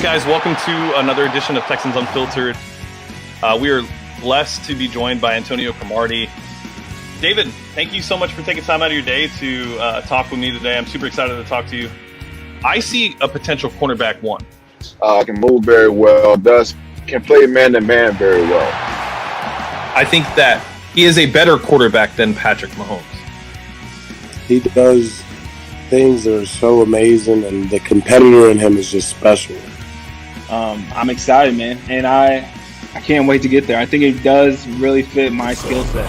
guys? Welcome to another edition of Texans Unfiltered. We are blessed to be joined by Antonio Cromartie. David, thank you so much for taking time out of your day to talk with me today. I'm super excited to talk to you. I see a potential cornerback one. Can move very well, can play man-to-man very well. I think that he is a better quarterback than Patrick Mahomes. He does things that are so amazing, and the competitor in him is just special. I'm excited, man, and I can't wait to get there. I think it does really fit my skill set.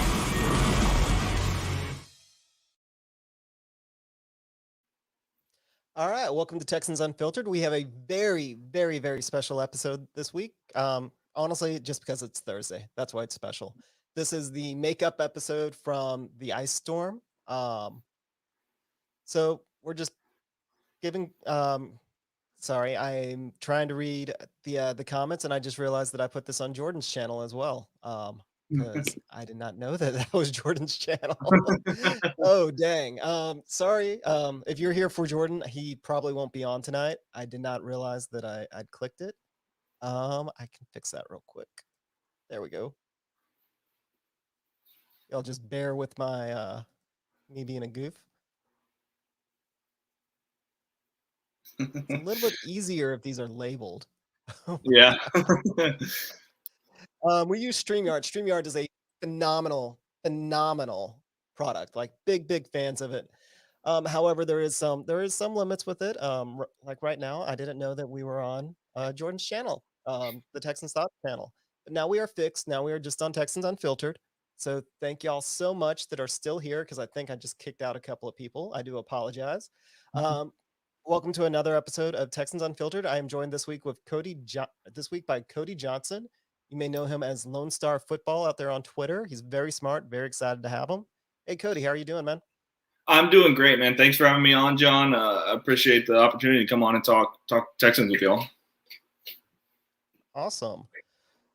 All right, welcome to Texans Unfiltered. We have a very, very, very special episode this week. Honestly, just because it's Thursday, that's why it's special. This is the makeup episode from the ice storm. So we're just giving. Sorry, I'm trying to read the comments, and I just realized that I put this on Jordan's channel as well. Because I did not know that was Jordan's channel. Oh, dang. Sorry. If you're here for Jordan, he probably won't be on tonight. I did not realize that I'd clicked it. I can fix that real quick. There we go. Y'all just bear with my me being a goof. It's a little bit easier if these are labeled. Yeah. We use StreamYard. StreamYard is a phenomenal product. Like big fans of it. However, there is some limits with it. Like right now, I didn't know that we were on Jordan's channel, the Texans Thoughts channel. But now we are fixed. Now we are just on Texans Unfiltered. So thank y'all so much that are still here, because I think I just kicked out a couple of people. I do apologize. Welcome to another episode of Texans Unfiltered. I am joined this week with by Cody Johnson. You may know him as Lone Star Football out there on Twitter. He's very smart, very excited to have him. Hey, Cody, how are you doing, man? I'm doing great, man. Thanks for having me on, John. I appreciate the opportunity to come on and talk Texans with y'all. Awesome.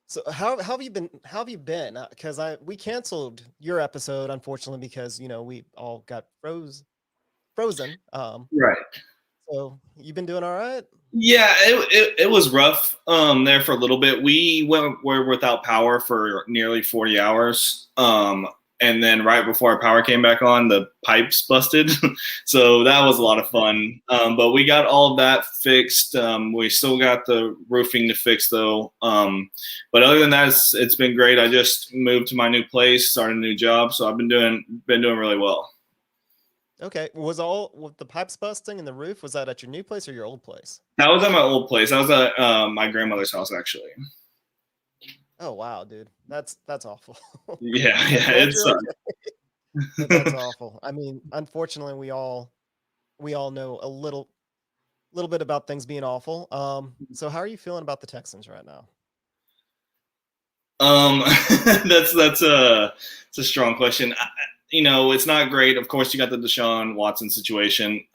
So how have you been? How have you been? Because we canceled your episode, unfortunately, because we all got frozen. Right. So you've been doing all right? Yeah, it was rough there for a little bit. We were without power for nearly 40 hours. And then right before our power came back on, the pipes busted. So that was a lot of fun. But we got all of that fixed. We still got the roofing to fix, though. But other than that, it's been great. I just moved to my new place, started a new job. So I've been doing really well. Okay. Was all with the pipes busting and the roof, was that at your new place or your old place? That was at my old place. That was at my grandmother's house, actually. Oh, wow, dude. That's awful. Yeah, it's that's awful. I mean, unfortunately, we all know a little bit about things being awful. So how are you feeling about the Texans right now? That's a strong question. It's not great. Of course, you got the Deshaun Watson situation.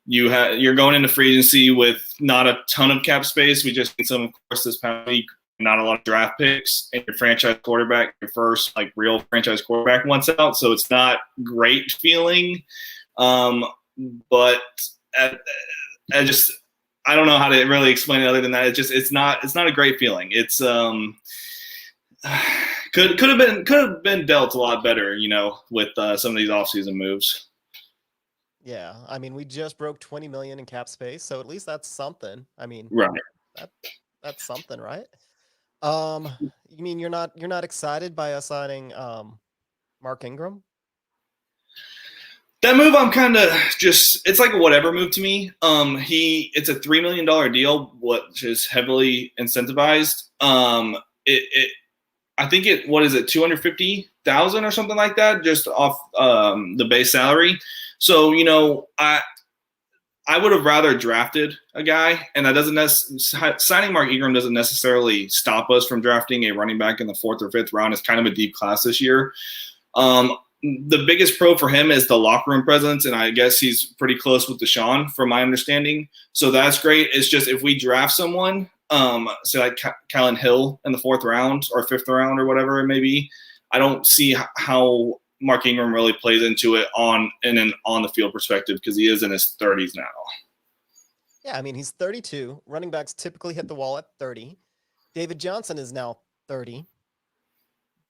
You're going into free agency with not a ton of cap space. We just need some, of course, this past week. Not a lot of draft picks, and your franchise quarterback, your first real franchise quarterback, wants out. So it's not great feeling. But I don't know how to really explain it other than that. It's not a great feeling. It's could have been dealt a lot better, with some of these offseason moves. Yeah, I mean, we just broke 20 million in cap space, so at least that's something. I mean, right. That's something, right? You mean you're not excited by us signing Mark Ingram? That move, I'm kind of it's like a whatever move to me. It's a $3 million deal, which is heavily incentivized. I think what is it, 250,000 or something like that, just off the base salary. So I would have rather drafted a guy, and that signing Mark Ingram doesn't necessarily stop us from drafting a running back in the 4th or 5th round. It's kind of a deep class this year. The biggest pro for him is the locker room presence, and I guess he's pretty close with Deshaun, from my understanding. So that's great. It's just if we draft someone, say like Callan Hill in the 4th round or 5th round or whatever it may be, I don't see how Mark Ingram really plays into it in an on the field perspective, because he is in his 30s now. Yeah, I mean, he's 32. Running backs typically hit the wall at 30. David Johnson is now 30.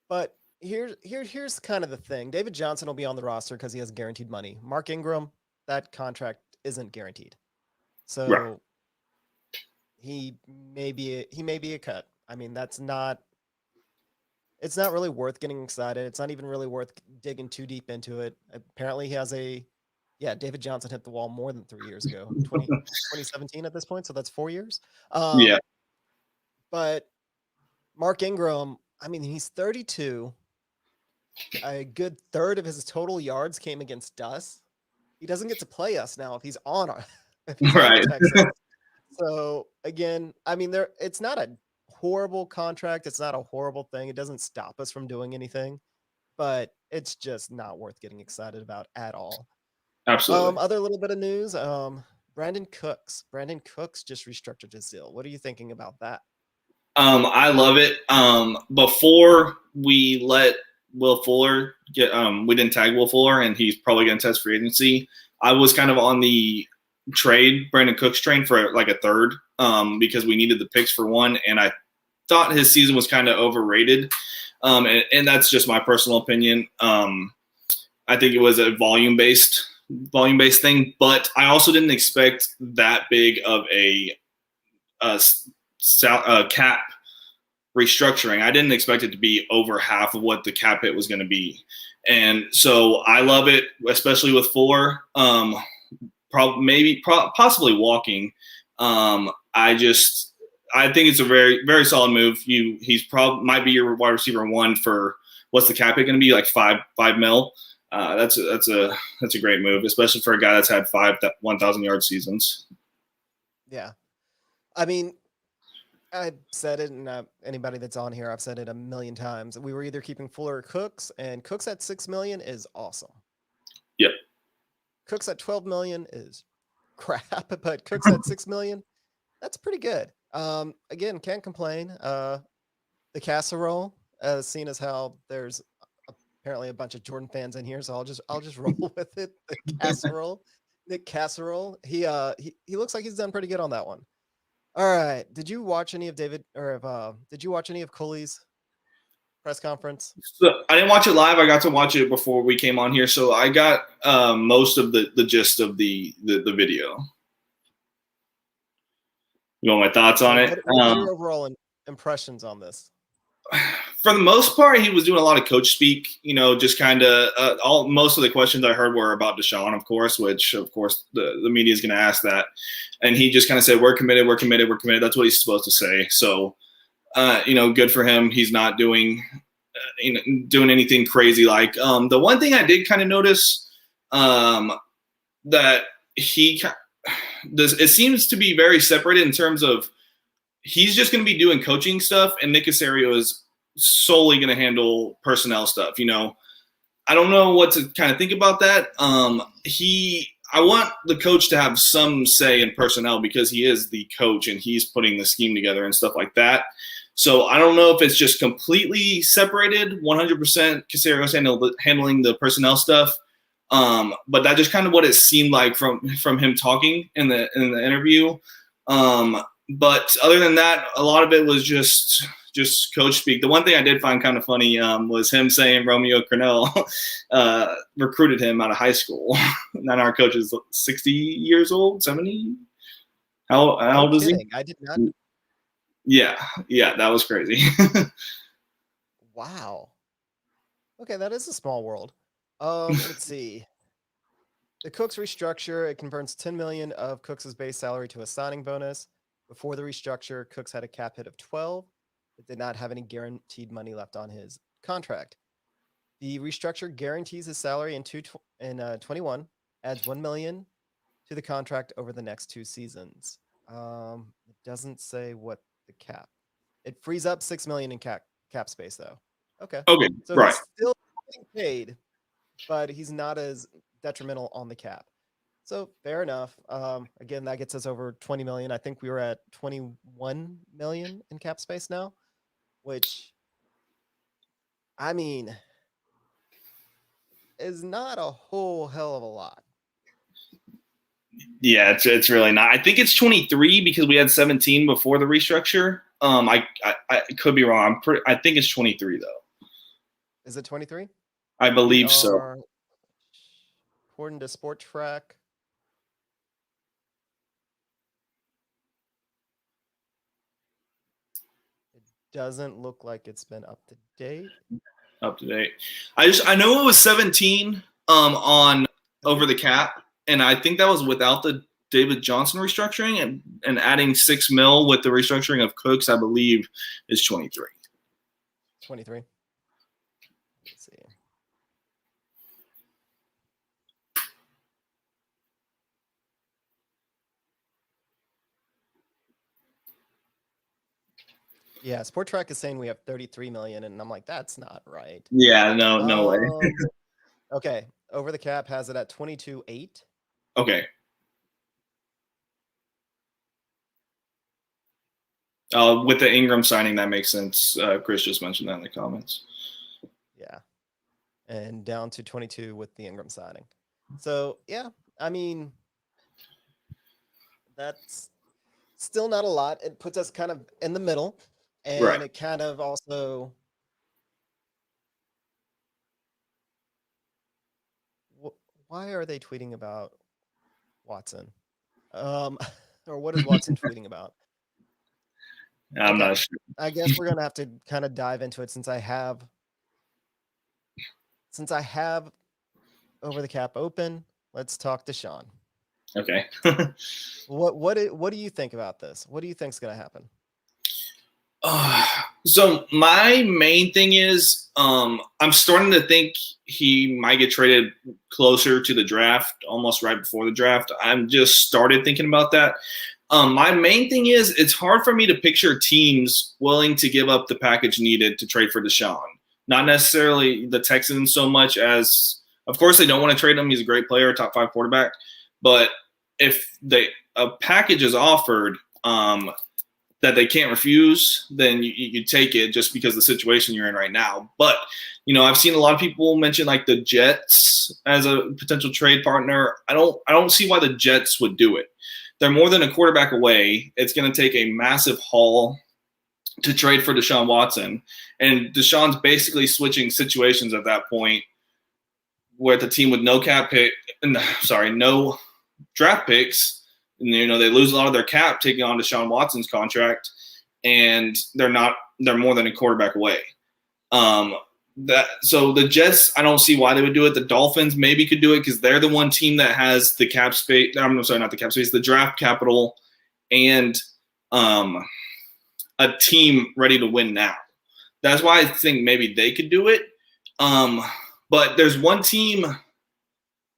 But here's kind of the thing. David Johnson will be on the roster because he has guaranteed money. Mark Ingram, that contract isn't guaranteed. So Right. he may be a cut. I mean, it's not really worth getting excited. It's not even really worth digging too deep into it. Apparently he has David Johnson hit the wall more than 3 years ago, 2017 at this point. So that's 4 years. Yeah. But Mark Ingram, I mean, he's 32. A good third of his total yards came against us. He doesn't get to play us now if he's on our Right. Texans. So again, I mean, it's not a horrible contract. It's not a horrible thing. It doesn't stop us from doing anything, but it's just not worth getting excited about at all. Absolutely. Other little bit of news. Brandin Cooks. Brandin Cooks just restructured his deal. What are you thinking about that? I love it. Before we let Will Fuller get, we didn't tag Will Fuller, and he's probably going to test free agency. I was kind of on the Brandin Cooks train for like a third, because we needed the picks for one, and I thought his season was kind of overrated. And that's just my personal opinion. I think it was a volume based thing, but I also didn't expect that big of a cap restructuring. I didn't expect it to be over half of what the cap hit was going to be. And so I love it, especially with Fuller, possibly walking. I think it's a very, very solid move. He's might be your wide receiver one for what's the cap hit going to be, like $5 million. That's a great move, especially for a guy that's had 1,000 yard seasons. Yeah. I mean, I've said it, and anybody that's on here, I've said it a million times. We were either keeping Fuller or Cooks, and Cooks at $6 million is awesome. Yep. Cooks at $12 million is crap, but Cooks at $6 million, that's pretty good. Again, can't complain. The casserole, seeing as how there's apparently a bunch of Jordan fans in here, so I'll just roll with it. The casserole, Nick Casserole, he looks like he's done pretty good on that one. All right. Did you watch any of Culley's press conference? So I didn't watch it live. I got to watch it before we came on here, so I got most of the gist of the video. You want my thoughts on it? What are your overall impressions on this? For the most part, he was doing a lot of coach speak. Just kind of most of the questions I heard were about Deshaun, of course, which of course the media is going to ask that, and he just kind of said, "We're committed, we're committed, we're committed." That's what he's supposed to say. So, good for him. He's not doing anything crazy. Like the one thing I did kind of notice, that it seems to be very separated in terms of he's just going to be doing coaching stuff, and Nick Caserio is solely going to handle personnel stuff. I don't know what to kind of think about that. I want the coach to have some say in personnel because he is the coach and he's putting the scheme together and stuff like that. So I don't know if it's just completely separated, 100% Caserio's handling the personnel stuff. But that's just kind of what it seemed like from him talking in the interview. But other than that, a lot of it was just coach speak. The one thing I did find kind of funny was him saying Romeo Crennel recruited him out of high school. And our coach is 60 years old, 70. How old is he? I did not. Yeah, that was crazy. Wow. Okay, that is a small world. Let's see. The Cooks restructure, it converts $10 million of Cooks' base salary to a signing bonus. Before the restructure, Cooks had a cap hit of 12, but did not have any guaranteed money left on his contract. The restructure guarantees his salary in 21, adds $1 million to the contract over the next 2 seasons. It doesn't say what the cap. It frees up $6 million in cap space, though. Okay. So right. he's still getting paid, but he's not as detrimental on the cap. So fair enough. Again, that gets us over 20 million. I think we were at 21 million in cap space now, which, I mean, is not a whole hell of a lot. Yeah, it's really not. I think it's 23 because we had 17 before the restructure. I could be wrong. I think it's 23 though. Is it 23? I believe so. According to Sport Track, it doesn't look like it's been up to date. Up to date. I know it was 17 on over the cap, and I think that was without the David Johnson restructuring, and adding $6 million with the restructuring of Cooks, I believe, is 23. 23. Let's see. Yeah, Sport Track is saying we have 33 million, and I'm like, that's not right. Yeah, no way. Okay, over the cap has it at 22.8. Okay. With the Ingram signing, that makes sense. Chris just mentioned that in the comments. Yeah, and down to 22 with the Ingram signing. So yeah, I mean, that's still not a lot. It puts us kind of in the middle. And Right. It kind of also why are they tweeting about Watson? Or what is Watson tweeting about? I'm not sure. I guess we're gonna have to kind of dive into it since I have over the cap open. Let's talk to Sean. Okay. What do you think about this? What do you think's gonna happen? So my main thing is I'm starting to think he might get traded closer to the draft, almost right before the draft. I'm just started thinking about that. My main thing is it's hard for me to picture teams willing to give up the package needed to trade for Deshaun. Not necessarily the Texans so much as, of course, they don't want to trade him. He's a great player, top 5 quarterback. But if a package is offered that they can't refuse, then you take it just because of the situation you're in right now. But, I've seen a lot of people mention like the Jets as a potential trade partner. I don't see why the Jets would do it. They're more than a quarterback away. It's going to take a massive haul to trade for Deshaun Watson. And Deshaun's basically switching situations at that point where the team with no draft picks, and, they lose a lot of their cap taking on Deshaun Watson's contract, and they're more than a quarterback away. So the Jets, I don't see why they would do it. The Dolphins maybe could do it because they're the one team that has the cap space. I'm sorry, not the cap space, the draft capital, and a team ready to win now. That's why I think maybe they could do it. But there's one team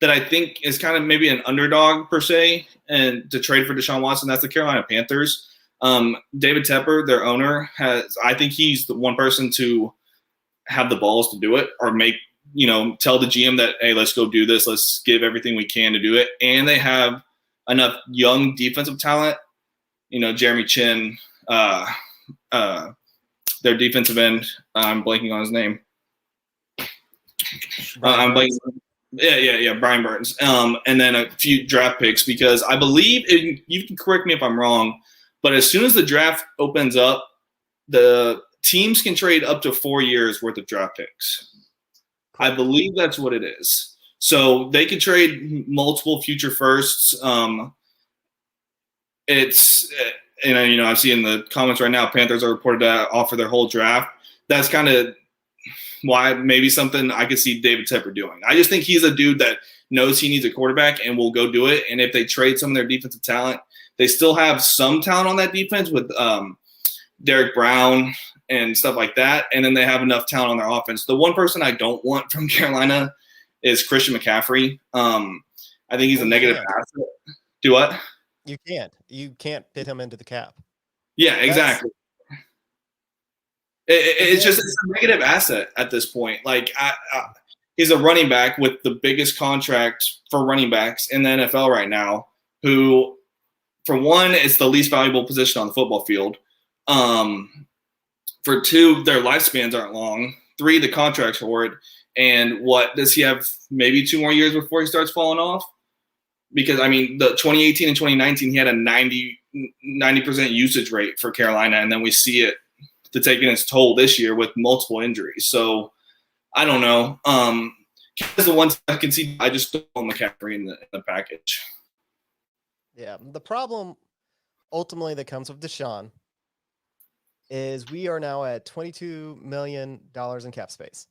that I think is kind of maybe an underdog per se, and to trade for Deshaun Watson, that's the Carolina Panthers. David Tepper, their owner, I think he's the one person to have the balls to do it, or tell the GM that, hey, let's go do this. Let's give everything we can to do it. And they have enough young defensive talent. Jeremy Chin, their defensive end. I'm blanking on his name. I'm blanking. Yeah, Brian Burns. And then a few draft picks, because I believe, you can correct me if I'm wrong, but as soon as the draft opens up, the teams can trade up to 4 years worth of draft picks. I believe that's what it is. So they could trade multiple future firsts. It's, I see in the comments right now, Panthers are reported to offer their whole draft. That's kind of why maybe something I could see David Tepper doing. I just think he's a dude that knows he needs a quarterback and will go do it. And if they trade some of their defensive talent, they still have some talent on that defense with Derek Brown and stuff like that. And then they have enough talent on their offense. The one person I don't want from Carolina is Christian McCaffrey. I think he's a negative asset. Do what? You can't fit him into the cap. Yeah, exactly. It's a negative asset at this point. Like, he's a running back with the biggest contract for running backs in the NFL right now, who, for one, it's the least valuable position on the football field. For two, their lifespans aren't long. 3, the contract's horrid. And what does he have? Maybe 2 more years before he starts falling off. because I mean the 2018 and 2019 he had a 90% usage rate for Carolina, and then we see it to taking its toll this year with multiple injuries. So I don't know. As the ones I can see, I just don't want McCaffrey in the package. Yeah, the problem ultimately that comes with Deshaun is we are now at $22 million in cap space.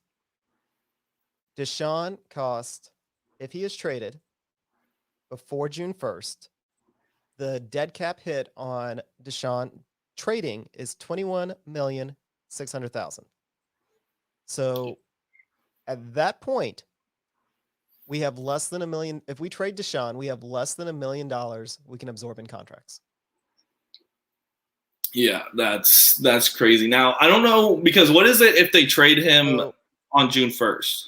Deshaun cost, if he is traded before June 1st, the dead cap hit on Deshaun trading is $21,600,000. So at that point, we have less than $1 million. If we trade Deshaun, we have less than $1 million we can absorb in contracts. Yeah, that's crazy. Now I don't know, because what is it if they trade him on June 1st?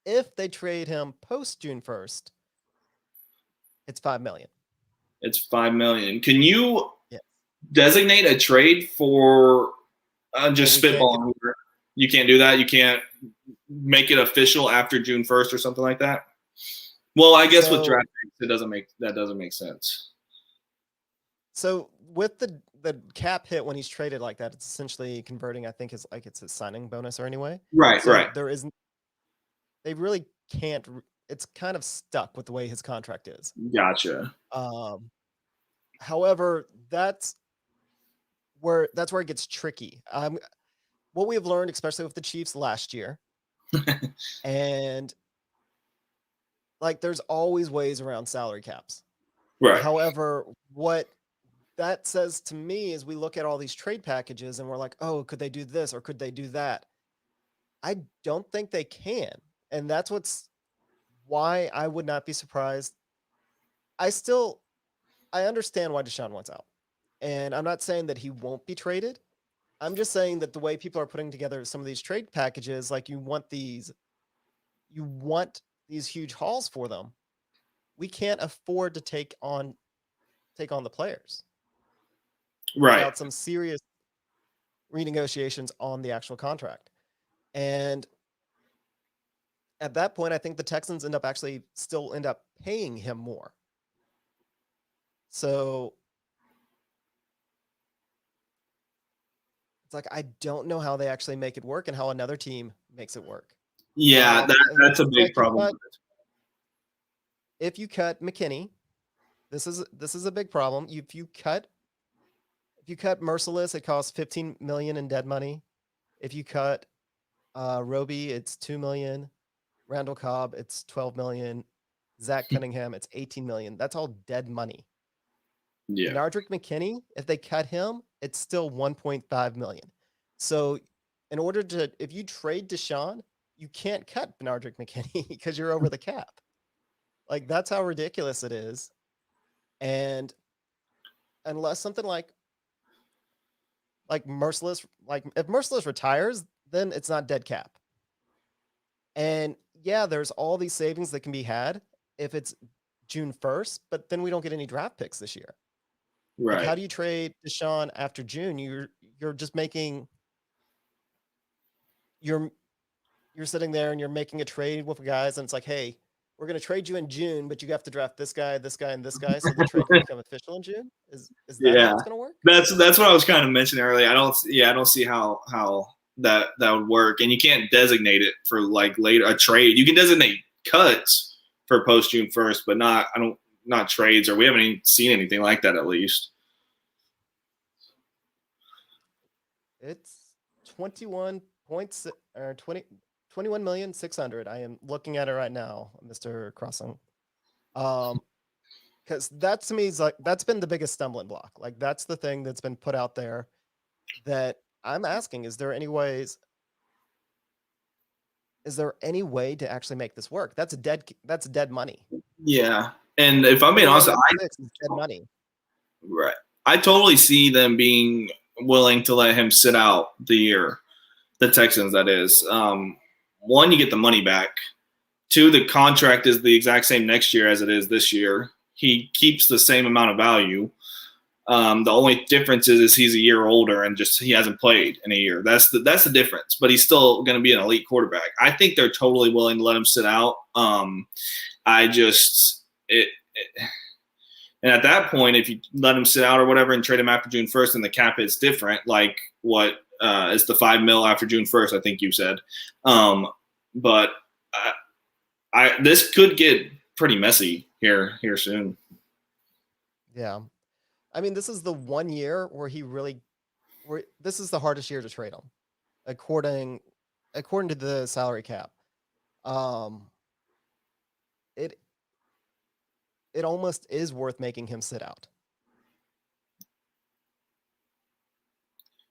If they trade him post June 1st, it's $5 million. It's $5 million. Can you designate a trade for just spitballing? You can't do that. You can't make it official after June 1st or something like that. Well, I guess with draft picks, that doesn't make sense. So with the cap hit when he's traded like that, it's essentially converting, I think, it's his signing bonus or anyway. Right, so right. There isn't. They really can't. It's kind of stuck with the way his contract is. Gotcha. However, that's where it gets tricky. What we've learned, especially with the Chiefs last year, and like there's always ways around salary caps. Right. However, what that says to me is we look at all these trade packages and we're like, oh, could they do this or could they do that? I don't think they can. And that's why I would not be surprised. I understand why Deshaun wants out. And I'm not saying that he won't be traded. I'm just saying that the way people are putting together some of these trade packages, like you want these huge hauls for them. We can't afford to take on the players. Right. Without some serious renegotiations on the actual contract. And at that point, I think the Texans end up paying him more. So it's like, I don't know how they actually make it work and how another team makes it work. Yeah, that's a big problem. If you cut McKinney, this is a big problem. If you cut Merciless, it costs $15 million in dead money. If you cut Roby, it's $2 million. Randall Cobb, it's $12 million. Zach Cunningham, it's $18 million. That's all dead money. Yeah. Benardrick McKinney, if they cut him, it's still $1.5 million. So if you trade Deshaun, you can't cut Benardrick McKinney because you're over the cap. Like, that's how ridiculous it is. And unless something like Merciless, like if Merciless retires, then it's not dead cap. And yeah, there's all these savings that can be had if it's June 1st, but then we don't get any draft picks this year. Right. Like, how do you trade Deshaun after June? You're just making you're sitting there and you're making a trade with guys, and it's like, hey, we're going to trade you in June, but you have to draft this guy, and this guy, so the trade can become official in June. Is that how it's going to work? That's what I was kind of mentioning earlier. I don't see how that would work, and you can't designate it for like later a trade. You can designate cuts for post June 1st, but not trades, or we haven't even seen anything like that at least. It's 21,600,000. I am looking at it right now, Mr. Crossing. Because that to me is like, that's been the biggest stumbling block. Like, that's the thing that's been put out there that I'm asking, is there any way to actually make this work? That's dead money. Yeah. And if I'm being honest, it's dead money. Right. I totally see them being willing to let him sit out the year. The Texans, that is. One, you get the money back. Two, the contract is the exact same next year as it is this year. He keeps the same amount of value. The only difference is he's a year older and just he hasn't played in a year. That's the difference. But he's still going to be an elite quarterback. I think they're totally willing to let him sit out. And at that point, if you let him sit out or whatever and trade him after June 1st, then the cap is different. Like what is the $5 million after June 1st? I think you said. But this could get pretty messy here soon. Yeah. I mean, this is the 1 year where this is the hardest year to trade him, according to the salary cap. It almost is worth making him sit out.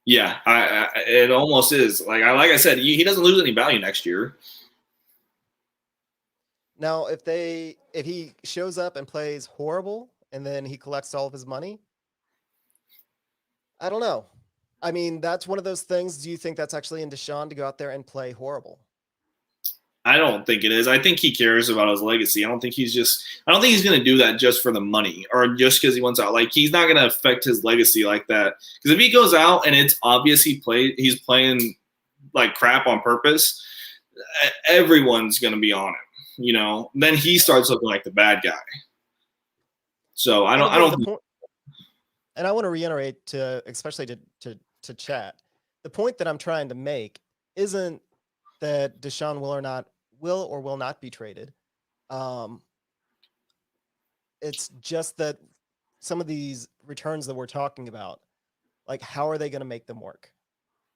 Yeah, it almost is. Like I said, he doesn't lose any value next year. Now, if he shows up and plays horrible and then he collects all of his money, I don't know. I mean, that's one of those things. Do you think that's actually in Deshaun to go out there and play horrible? I don't think it is. I think he cares about his legacy. I don't think he's going to do that just for the money or just because he wants out. Like, he's not going to affect his legacy like that. Because if he goes out and it's obvious he's playing like crap on purpose, everyone's going to be on him. Then he starts looking like the bad guy. So I don't. And I want to reiterate especially to chat. The point that I'm trying to make isn't that Deshaun will or will not be traded. It's just that some of these returns that we're talking about, like, how are they going to make them work?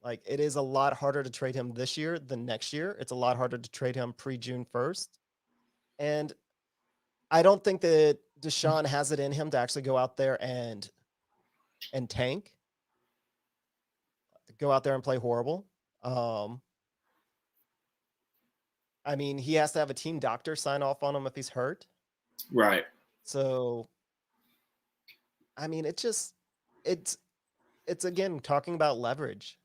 Like, it is a lot harder to trade him this year than next year. It's a lot harder to trade him pre-June 1st. And I don't think that Deshaun has it in him to actually go out there and tank, go out there and play horrible. I mean, he has to have a team doctor sign off on him if he's hurt. Right. So, I mean, it's again, talking about leverage.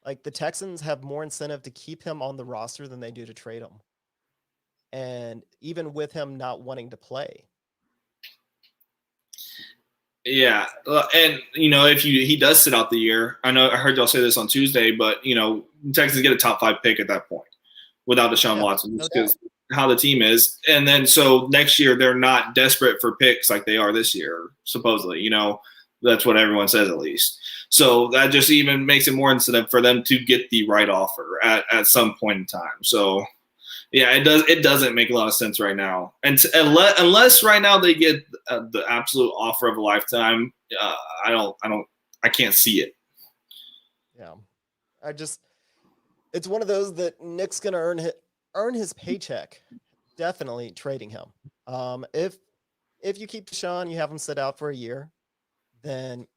Like, the Texans have more incentive to keep him on the roster than they do to trade him. And even with him not wanting to play. Yeah. And, if he does sit out the year, I heard y'all say this on Tuesday, but, Texans get a top 5 pick at that point without Deshaun Watson, just because how the team is. And then so next year they're not desperate for picks like they are this year, supposedly. That's what everyone says at least. So that just even makes it more incentive for them to get the right offer at some point in time. So yeah, it doesn't make a lot of sense right now. And unless right now they get the absolute offer of a lifetime, I can't see it. Yeah. It's one of those that Nick's going to earn his paycheck, definitely trading him. If you keep Deshaun, you have him sit out for a year, then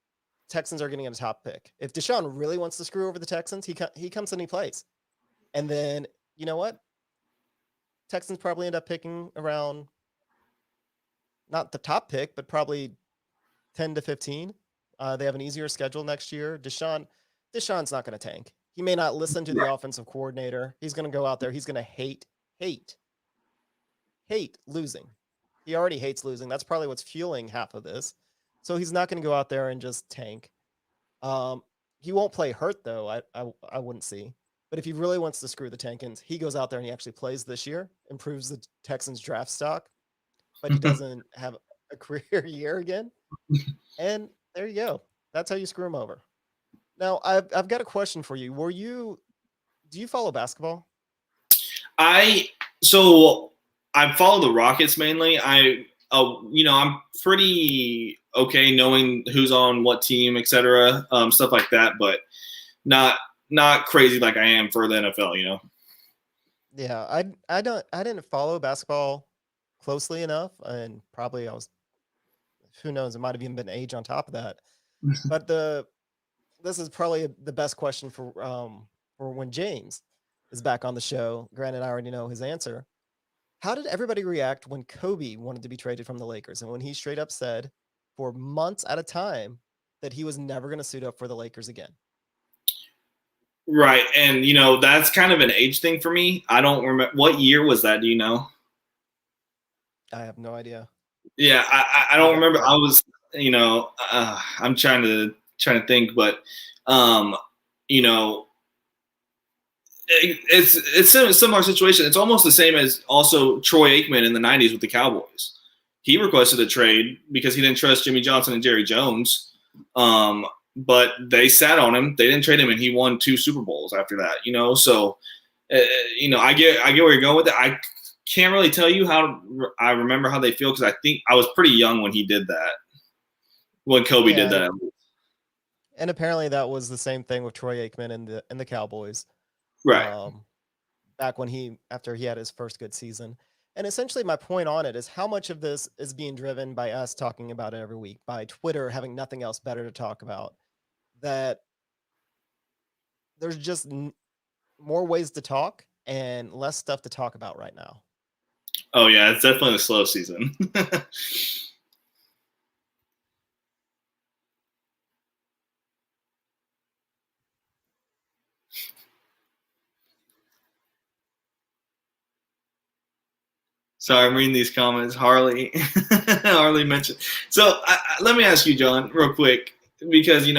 Texans are getting a top pick. If Deshaun really wants to screw over the Texans, he comes and he plays. And then, you know what? Texans probably end up picking around, not the top pick, but probably 10 to 15. They have an easier schedule next year. Deshaun's not going to tank. He may not listen to the offensive coordinator. He's going to go out there. He's going to hate losing. He already hates losing. That's probably what's fueling half of this. So he's not going to go out there and just tank. He won't play hurt, though, I wouldn't see. But if he really wants to screw the Tankins, he goes out there and he actually plays this year, improves the Texans draft stock, but he doesn't have a career year again. And there you go. That's how you screw him over. Now, I've got a question for you. Do you follow basketball? So I follow the Rockets mainly. I'm pretty okay knowing who's on what team, etc., stuff like that, but not crazy like I am for the NFL, Yeah, I didn't follow basketball closely enough, and probably who knows, it might have even been age on top of that. But this is probably the best question for when James is back on the show. Granted, I already know his answer. How did everybody react when Kobe wanted to be traded from the Lakers, and when he straight up said for months at a time that he was never going to suit up for the Lakers again? Right. And, that's kind of an age thing for me. I don't remember. What year was that? Do you know? I have no idea. Yeah, I don't remember. I was, I'm trying to think, but, it's a similar situation. It's almost the same as also Troy Aikman in the 90s with the Cowboys. he requested a trade because he didn't trust Jimmy Johnson and Jerry Jones. But they sat on him. They didn't trade him, and he won 2 Super Bowls after that. So I get where you're going with it. I can't really tell you how I remember how they feel because I think I was pretty young when he did that. When Kobe did that. And apparently that was the same thing with Troy Aikman and the Cowboys. Right. Back when after he had his first good season. And essentially my point on it is how much of this is being driven by us talking about it every week, by Twitter having nothing else better to talk about, that there's just more ways to talk and less stuff to talk about right now. Oh yeah, it's definitely the slow season. Sorry, I'm reading these comments. Harley mentioned. So let me ask you, John, real quick, because the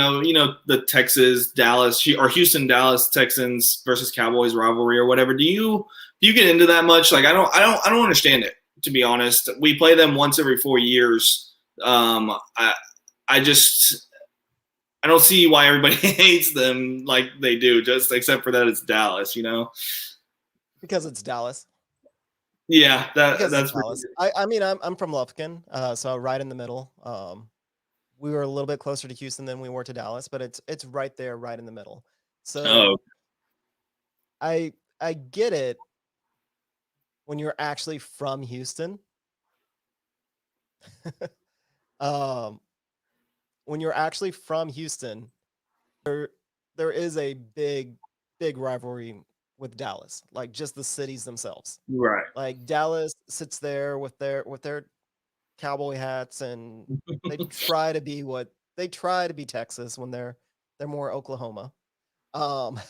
Houston Dallas Texans versus Cowboys rivalry or whatever. Do you get into that much? Like I don't understand it, to be honest. We play them once every 4 years. I don't see why everybody hates them like they do, just except for that it's Dallas, Because it's Dallas. Yeah, that's Dallas. I'm from Lufkin, so right in the middle. We were a little bit closer to Houston than we were to Dallas, but it's right there, right in the middle. So I get it when you're actually from Houston. When you're actually from Houston, there is a big rivalry with Dallas, like just the cities themselves. Right. Like Dallas sits there with their cowboy hats, and they try to be Texas when they're more Oklahoma. But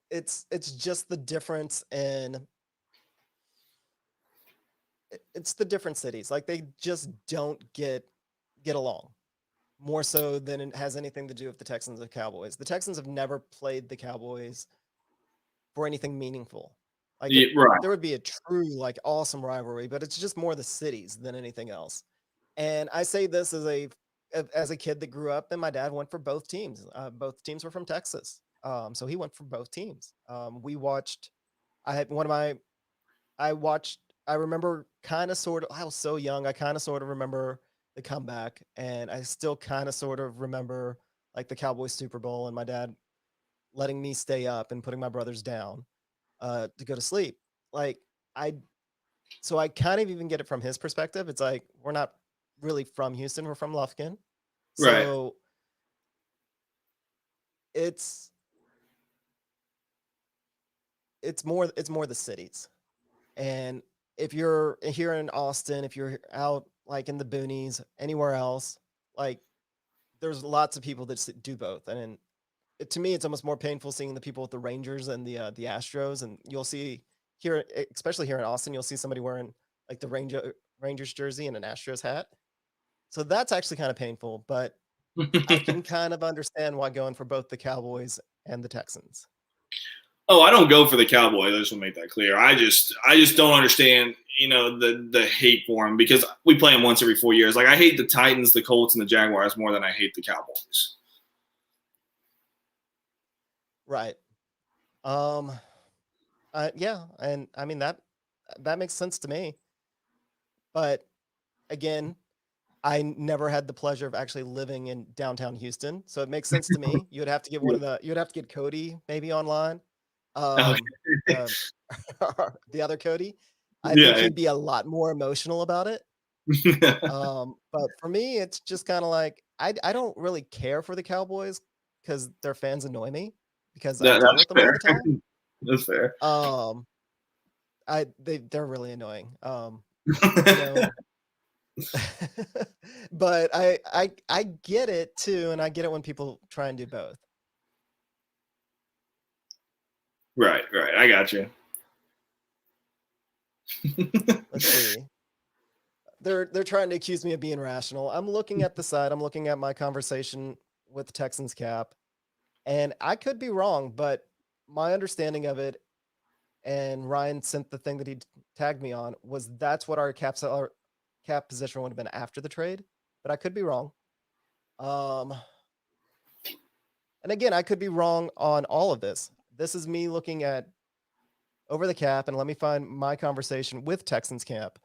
it's just the difference in it's the different cities. Like they just don't get along. More so than it has anything to do with the Texans and Cowboys. The Texans have never played the Cowboys for anything meaningful. Like there would be a true, like, awesome rivalry, but it's just more the cities than anything else. And I say this as a kid that grew up, and my dad went for both teams. Both teams were from Texas, so he went for both teams. We watched. I remember kind of sort of. I was so young. I kind of sort of remember the comeback, and I still kind of sort of remember like the Cowboys Super Bowl and my dad letting me stay up and putting my brothers down to go to sleep. So I kind of even get it from his perspective. It's like we're not really from Houston, we're from Lufkin. So it's more the cities. And if you're here in Austin, if you're out like in the boonies, anywhere else, like there's lots of people that do both. And to me, it's almost more painful seeing the people with the Rangers and the Astros. And you'll see here, especially here in Austin, you'll see somebody wearing like the Rangers jersey and an Astros hat. So that's actually kind of painful, but I can kind of understand why going for both the Cowboys and the Texans. Oh, I don't go for the Cowboys. I just want to make that clear. I just don't understand, the hate for them because we play them once every 4 years. Like I hate the Titans, the Colts, and the Jaguars more than I hate the Cowboys. Right. Yeah, and I mean that makes sense to me. But again, I never had the pleasure of actually living in downtown Houston, so it makes sense to me. You'd have to get Cody maybe online. The other Cody, I think he'd be a lot more emotional about it. But for me, it's just kind of like I don't really care for the Cowboys because their fans annoy me because I deal with them all the time. That's fair. They're really annoying. But I get it too, and I get it when people try and do both. Right. I got you. Let's see. They're trying to accuse me of being rational. I'm looking at the side. I'm looking at my conversation with Texans Cap, and I could be wrong, but my understanding of it and Ryan sent the thing that he tagged me on, that's what our cap position would have been after the trade, but I could be wrong. And again, I could be wrong on all of this. This is me looking at over the cap, and let me find my conversation with Texans camp.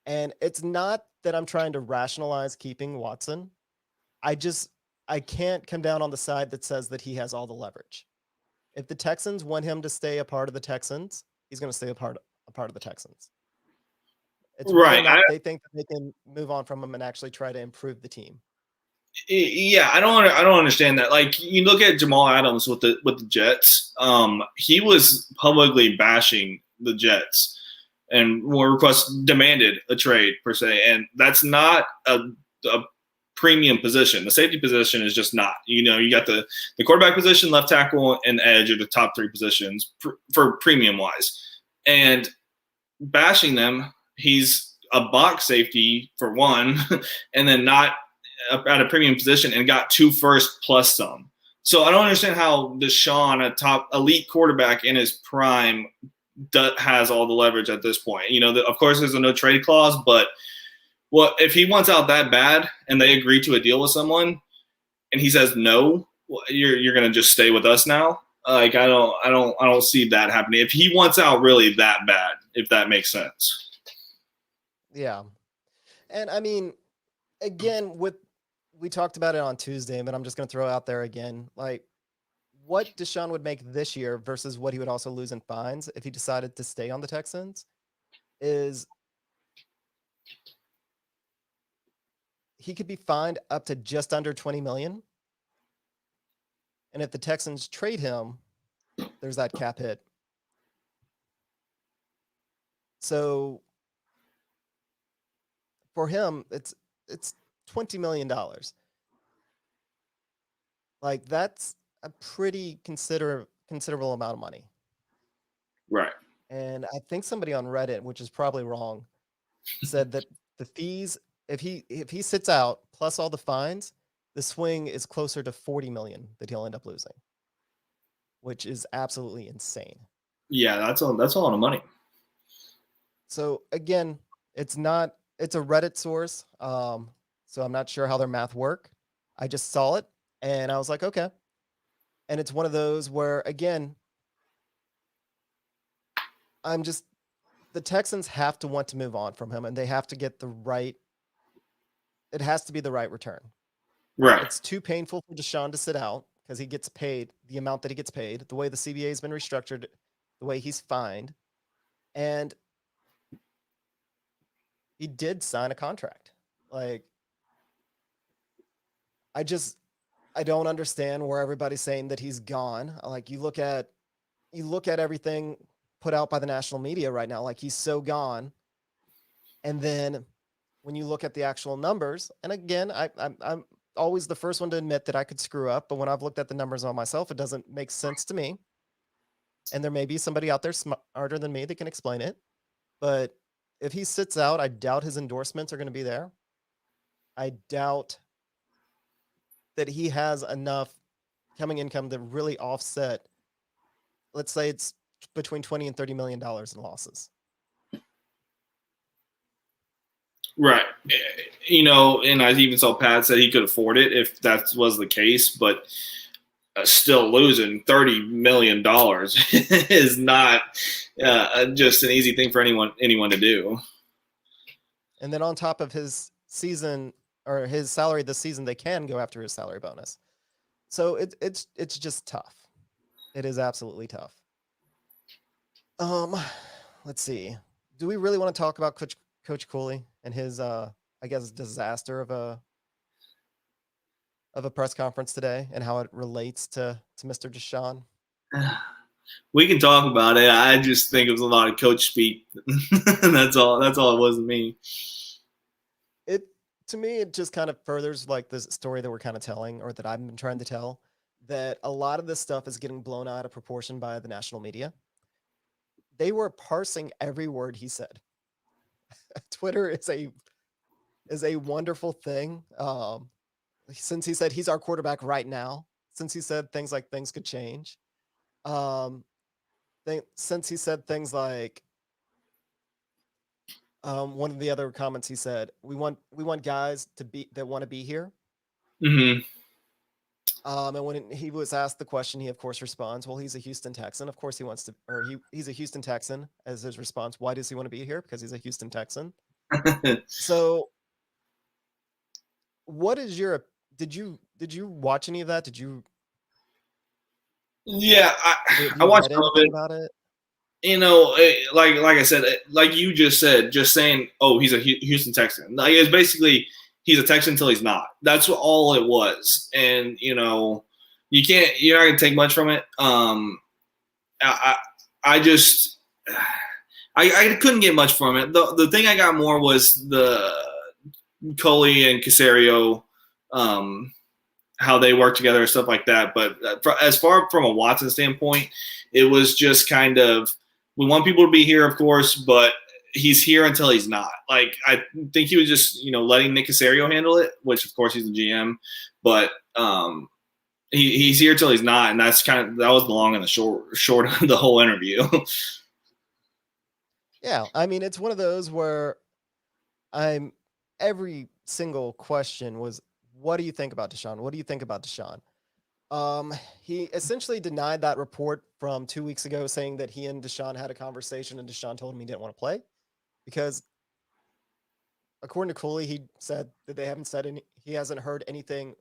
And it's not that I'm trying to rationalize keeping Watson. I can't come down on the side that says that he has all the leverage. If the Texans want him to stay a part of the Texans, he's going to stay a part of the Texans. It's whether or not they think that they can move on from him and actually try to improve the team. Yeah, I don't understand that. Like, you look at Jamal Adams with the Jets. He was publicly bashing the Jets and demanded a trade per se, and that's not a premium position. The safety position is just not. You know, you got the quarterback position, left tackle, and edge are the top three positions for premium wise. And bashing them, he's a box safety for one, and then not at a premium position and got 2 first plus some. So I don't understand how Deshaun, a top elite quarterback in his prime, has all the leverage at this point. You know, of course, there's a no trade clause, but if he wants out that bad and they agree to a deal with someone and he says no, you're going to just stay with us now. Like, I don't see that happening. If he wants out really that bad, if that makes sense. Yeah. And I mean, again, we talked about it on Tuesday, but I'm just going to throw out there again, like what Deshaun would make this year versus what he would also lose in fines if he decided to stay on the Texans is he could be fined up to just under 20 million. And if the Texans trade him, there's that cap hit. So for him, it's $20 million. Like, that's a pretty considerable amount of money. Right. And I think somebody on Reddit, which is probably wrong, said that the fees, if he sits out plus all the fines, the swing is closer to 40 million that he'll end up losing, which is absolutely insane. Yeah, that's a lot of money. So again, it's a Reddit source. So I'm not sure how their math work. I just saw it and I was like, okay. And it's one of those where, again, the Texans have to want to move on from him and they have to get it has to be the right return. Right. It's too painful for Deshaun to sit out because he gets paid the amount that he gets paid, the way the CBA has been restructured, the way he's fined. And he did sign a contract. Like, I don't understand where everybody's saying that he's gone. Like, you look at everything put out by the national media right now, like he's so gone. And then when you look at the actual numbers, and again, I'm always the first one to admit that I could screw up, but when I've looked at the numbers on myself, it doesn't make sense to me. And there may be somebody out there smarter than me that can explain it. But if he sits out, I doubt his endorsements are going to be there. I doubt that he has enough coming income to really offset, let's say it's between $20 and $30 million in losses. Right. You know, and I even saw Pat said he could afford it if that was the case, but still losing $30 million is not just an easy thing for anyone to do. And then on top of his season or his salary this season, they can go after his salary bonus. So it's just tough. It is absolutely tough. Let's see. Do we really want to talk about Coach Culley and his I guess disaster of a press conference today and how it relates to Mr. Deshaun? We can talk about it. I just think it was a lot of coach speak. That's all it was to me. To me, it just kind of furthers like this story that we're kind of telling, or that I've been trying to tell, that a lot of this stuff is getting blown out of proportion by the national media. They were parsing every word he said. Twitter is a wonderful thing. Since he said he's our quarterback right now, since he said things like things could change. since he said things like, one of the other comments he said, we want guys that want to be here. Mm-hmm. And when he was asked the question, he of course responds, well, he's a Houston Texan. Of course he wants to, or he's a Houston Texan as his response. Why does he want to be here? Because he's a Houston Texan. So what is your, did you watch any of that? Yeah, Did I you watched read some of anything it. about it? Like I said, like you just said, just saying, oh, he's a Houston Texan. Like, it's basically he's a Texan until he's not. That's all it was. And you're not gonna take much from it. I just I couldn't get much from it. The thing I got more was the Culley and Caserio, how they work together and stuff like that. But as far from a Watson standpoint, it was just kind of, we want people to be here, of course, but he's here until he's not. Like, I think he was just, letting Nick Caserio handle it, which of course he's the GM, but he's here till he's not, and that was the long and the short of the whole interview. Yeah, I mean, it's one of those where every single question was, what do you think about Deshaun? What do you think about Deshaun? He essentially denied that report from 2 weeks ago, saying that he and Deshaun had a conversation and Deshaun told him he didn't want to play, because according to Culley, he said that he hasn't heard anything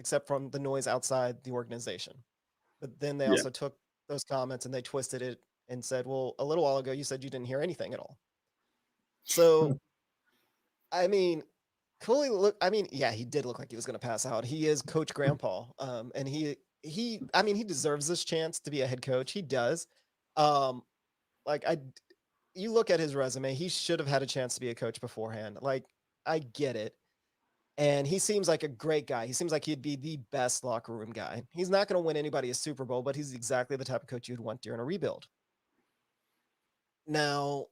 except from the noise outside the organization. But then they also took those comments and they twisted it and said, well, a little while ago you said you didn't hear anything at all. So, I mean, Culley he did look like he was going to pass out. He is Coach Grandpa, and he deserves this chance to be a head coach. He does. You look at his resume, he should have had a chance to be a coach beforehand. Like, I get it. And he seems like a great guy. He seems like he'd be the best locker room guy. He's not going to win anybody a Super Bowl, but he's exactly the type of coach you'd want during a rebuild. Now,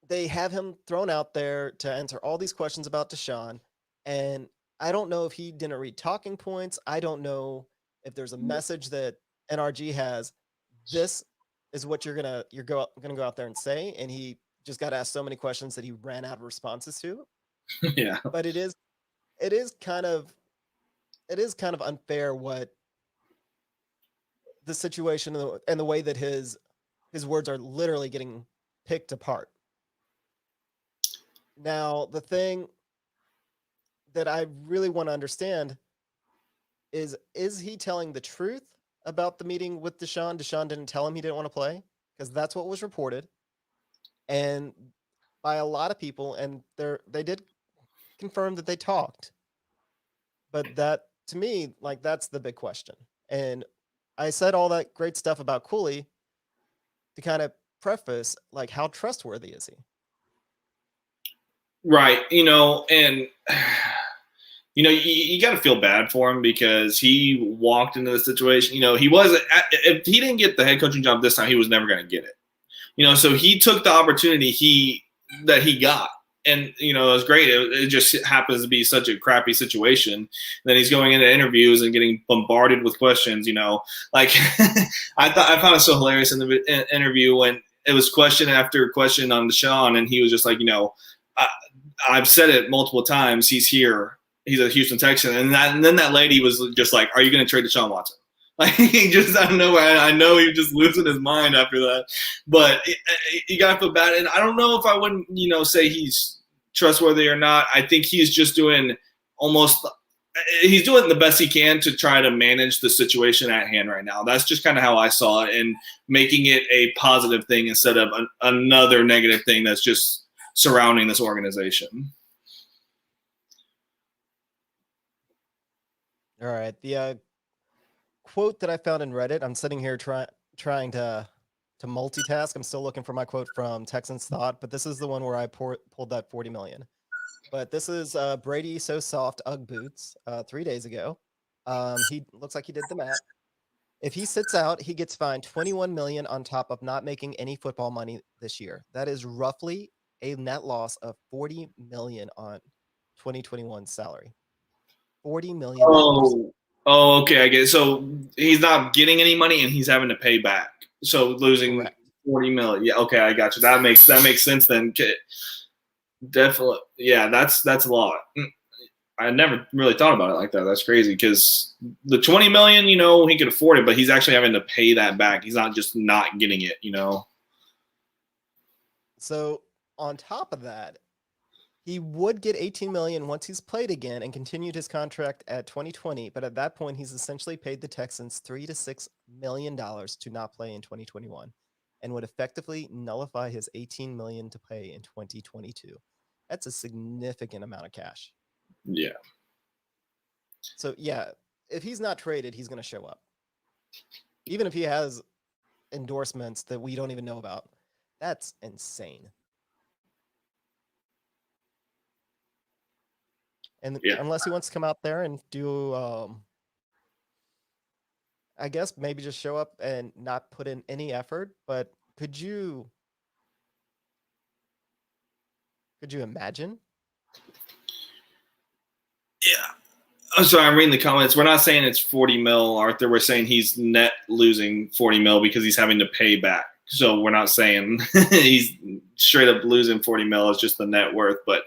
they have him thrown out there to answer all these questions about Deshaun, and I don't know if he didn't read talking points. I don't know if there's a message that NRG has. This is what you're gonna go out there and say, and he just got asked so many questions that he ran out of responses to. Yeah, but it is kind of unfair what the situation and the way that his words are literally getting picked apart. Now, the thing that I really want to understand is he telling the truth about the meeting with Deshaun? Deshaun didn't tell him he didn't want to play, because that's what was reported, and by a lot of people, and they did confirm that they talked. But that, to me, like, that's the big question. And I said all that great stuff about Culley to kind of preface, like, how trustworthy is he? Right. And you got to feel bad for him, because he walked into the situation. If he didn't get the head coaching job this time, he was never going to get it. So he took the opportunity that he got. And, it was great. It just happens to be such a crappy situation. And then he's going into interviews and getting bombarded with questions, like I found it so hilarious in the interview when it was question after question on Deshaun. And he was just like, I've said it multiple times. He's here. He's a Houston Texan. And then that lady was just like, are you going to trade Deshaun Watson? Like, he just, I don't know. I know he was just losing his mind after that. But you got to feel bad. And I don't know if I wouldn't, say he's trustworthy or not. I think he's just doing he's doing the best he can to try to manage the situation at hand right now. That's just kind of how I saw it, and making it a positive thing instead of another negative thing that's just surrounding this organization. All right. The quote that I found in Reddit, I'm sitting here trying to multitask. I'm still looking for my quote from Texans Thought, but this is the one where I pulled that 40 million. But this is Brady So Soft Ugg Boots 3 days ago. He looks like he did the math. If he sits out, he gets fined 21 million on top of not making any football money this year. That is roughly a net loss of 40 million on 2021 salary. 40 million. Oh, okay. I get it. So he's not getting any money and he's having to pay back. So losing Correct. 40 million. Yeah, okay, I got you. That makes sense then. Definitely. Yeah, that's a lot. I never really thought about it like that. That's crazy because the 20 million, he could afford it, but he's actually having to pay that back. He's not just not getting it, So on top of that, he would get 18 million once he's played again and continued his contract at 2020. But at that point, he's essentially paid the Texans $3 to $6 million to not play in 2021, and would effectively nullify his 18 million to pay in 2022. That's a significant amount of cash. Yeah. So yeah, if he's not traded, he's going to show up. Even if he has endorsements that we don't even know about. That's insane. And unless he wants to come out there and do, I guess maybe just show up and not put in any effort. But could you imagine? Yeah. I'm sorry, I'm reading the comments. We're not saying it's 40 mil, Arthur. We're saying he's net losing 40 mil because he's having to pay back. So we're not saying he's straight up losing 40 mil. It's just the net worth. But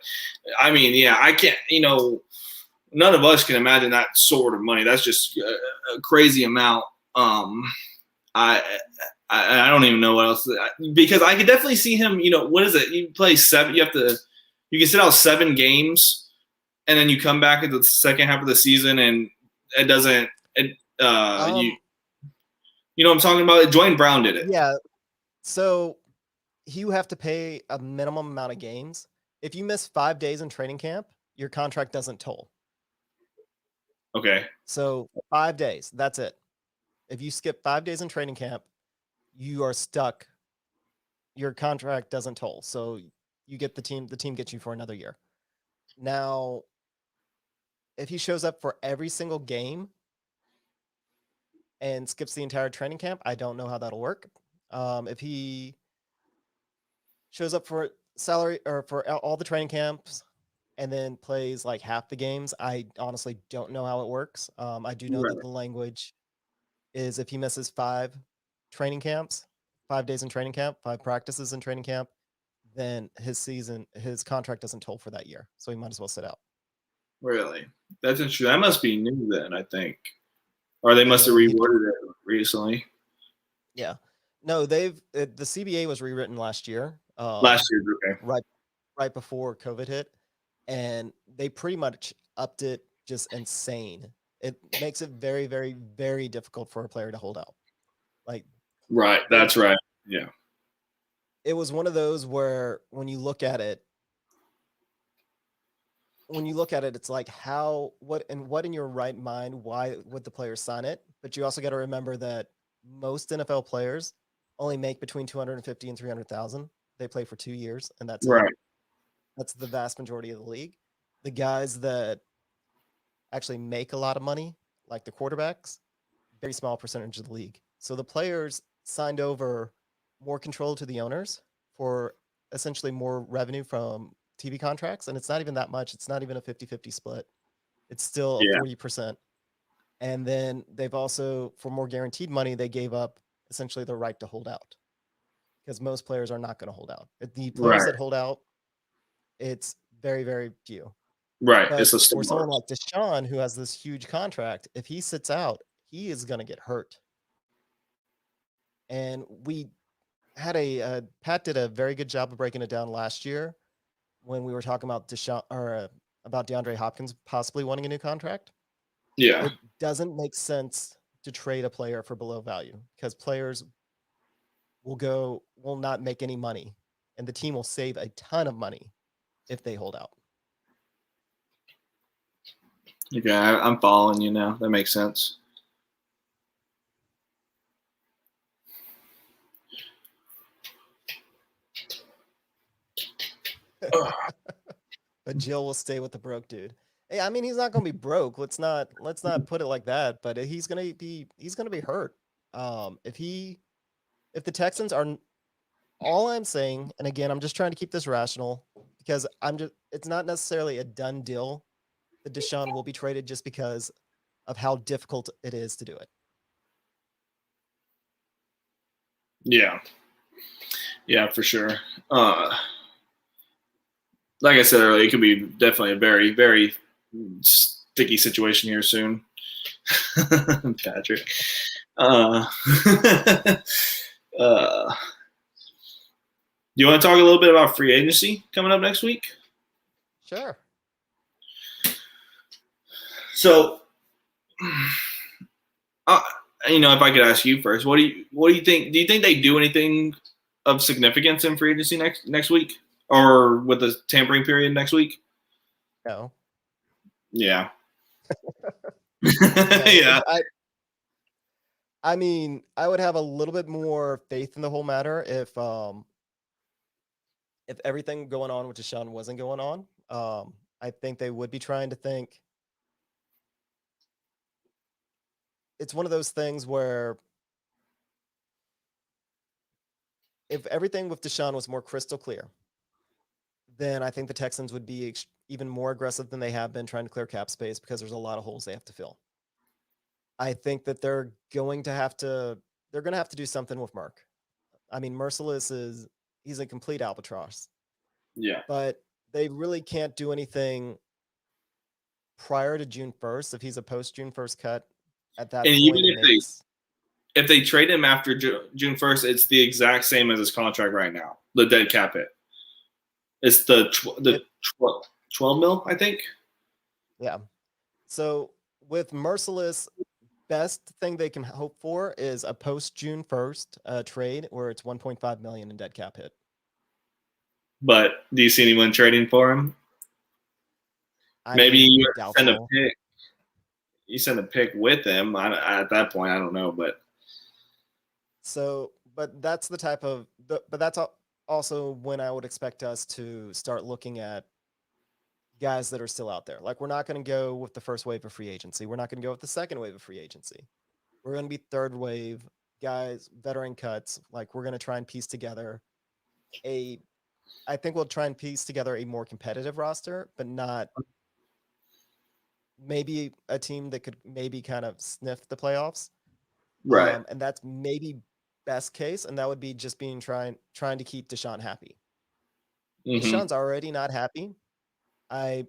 I mean, yeah, I can't, none of us can imagine that sort of money. That's just a crazy amount. I don't even know what else, because I could definitely see him, what is it? You play 7, you can sit out 7 games. And then you come back into the second half of the season, and it doesn't. You know what I'm talking about? Dwayne Brown did it. Yeah. So you have to pay a minimum amount of games. If you miss 5 days in training camp, your contract doesn't toll. Okay. So 5 days, that's it. If you skip 5 days in training camp, you are stuck. Your contract doesn't toll. So you get the team gets you for another year. Now, if he shows up for every single game and skips the entire training camp, I don't know how that'll work. If he shows up for salary or for all the training camps and then plays like half the games, I honestly don't know how it works. I do know that the language is if he misses 5 training camps, 5 days in training camp, 5 practices in training camp, then his contract doesn't toll for that year. So he might as well sit out. Really? That's interesting. That must be new then, I think. Or they must have reworded it recently. Yeah. No, the CBA was rewritten last year. Last year, okay. Right before COVID hit. And they pretty much upped it just insane. It makes it very, very, very difficult for a player to hold out. Right. That's right. Yeah. It was one of those where when you look at it, it's like what in your right mind, why would the player sign it? But you also got to remember that most NFL players only make between 250 and 300,000. They play for 2 years, and that's right. it. That's the vast majority of the league. The guys that actually make a lot of money, like the quarterbacks, very small percentage of the league. So the players signed over more control to the owners for essentially more revenue from TV contracts, and it's not even that much. It's not even a 50-50 split. It's still 40%. And then they've also, for more guaranteed money, they gave up essentially the right to hold out, because most players are not going to hold out. The players that hold out, it's very, very few. Right. But it's a for someone like Deshaun, who has this huge contract, if he sits out, he is going to get hurt. And we had Pat did a very good job of breaking it down last year when we were talking about Deshaun or about DeAndre Hopkins possibly wanting a new contract. Yeah. It doesn't make sense to trade a player for below value, because players will not make any money, and the team will save a ton of money if they hold out. Okay, I'm following you now. That makes sense. But Jill will stay with the broke dude. Hey, I mean, he's not going to be broke. Let's not put it like that. But he's going to be hurt. If the Texans are, all I'm saying, and again, I'm just trying to keep this rational, because it's not necessarily a done deal that Deshaun will be traded just because of how difficult it is to do it. Yeah. Yeah, for sure. Like I said earlier, it could be definitely a very, very sticky situation here soon. Patrick. Do you want to talk a little bit about free agency coming up next week? Sure. So, if I could ask you first, what do you think? Do you think they do anything of significance in free agency next week, or with the tampering period next week? No. Yeah. Yeah. I mean, I would have a little bit more faith in the whole matter if everything going on with Deshaun wasn't going on. I think they would be trying to think. It's one of those things where if everything with Deshaun was more crystal clear, then I think the Texans would be even more aggressive than they have been trying to clear cap space because there's a lot of holes they have to fill. I think that they're going to have to do something with Mark. I mean, Merciless he's a complete albatross. Yeah. But they really can't do anything prior to June 1st. If he's a post June 1st cut at that and point, even if they trade him after June 1st, it's the exact same as his contract right now, the dead cap hit. It's the 12 mil, I think. Yeah. So with Merciless, best thing they can hope for is a post June 1st trade where it's 1.5 million in dead cap hit. But do you see anyone trading for him? Maybe you send a pick. You send a pick with him. At that point, I don't know, but that's the type of. But that's also when I would expect us to start looking at guys that are still out there. Like, we're not going to go with the first wave of free agency. We're not going to go with the second wave of free agency. We're going to be third wave guys, veteran cuts. Like, we're going to try and piece together I think we'll try and piece together a more competitive roster, but not maybe a team that could maybe kind of sniff the playoffs. Right. And that's maybe best case. And that would be just trying to keep Deshaun happy. Mm-hmm. Deshaun's already not happy. I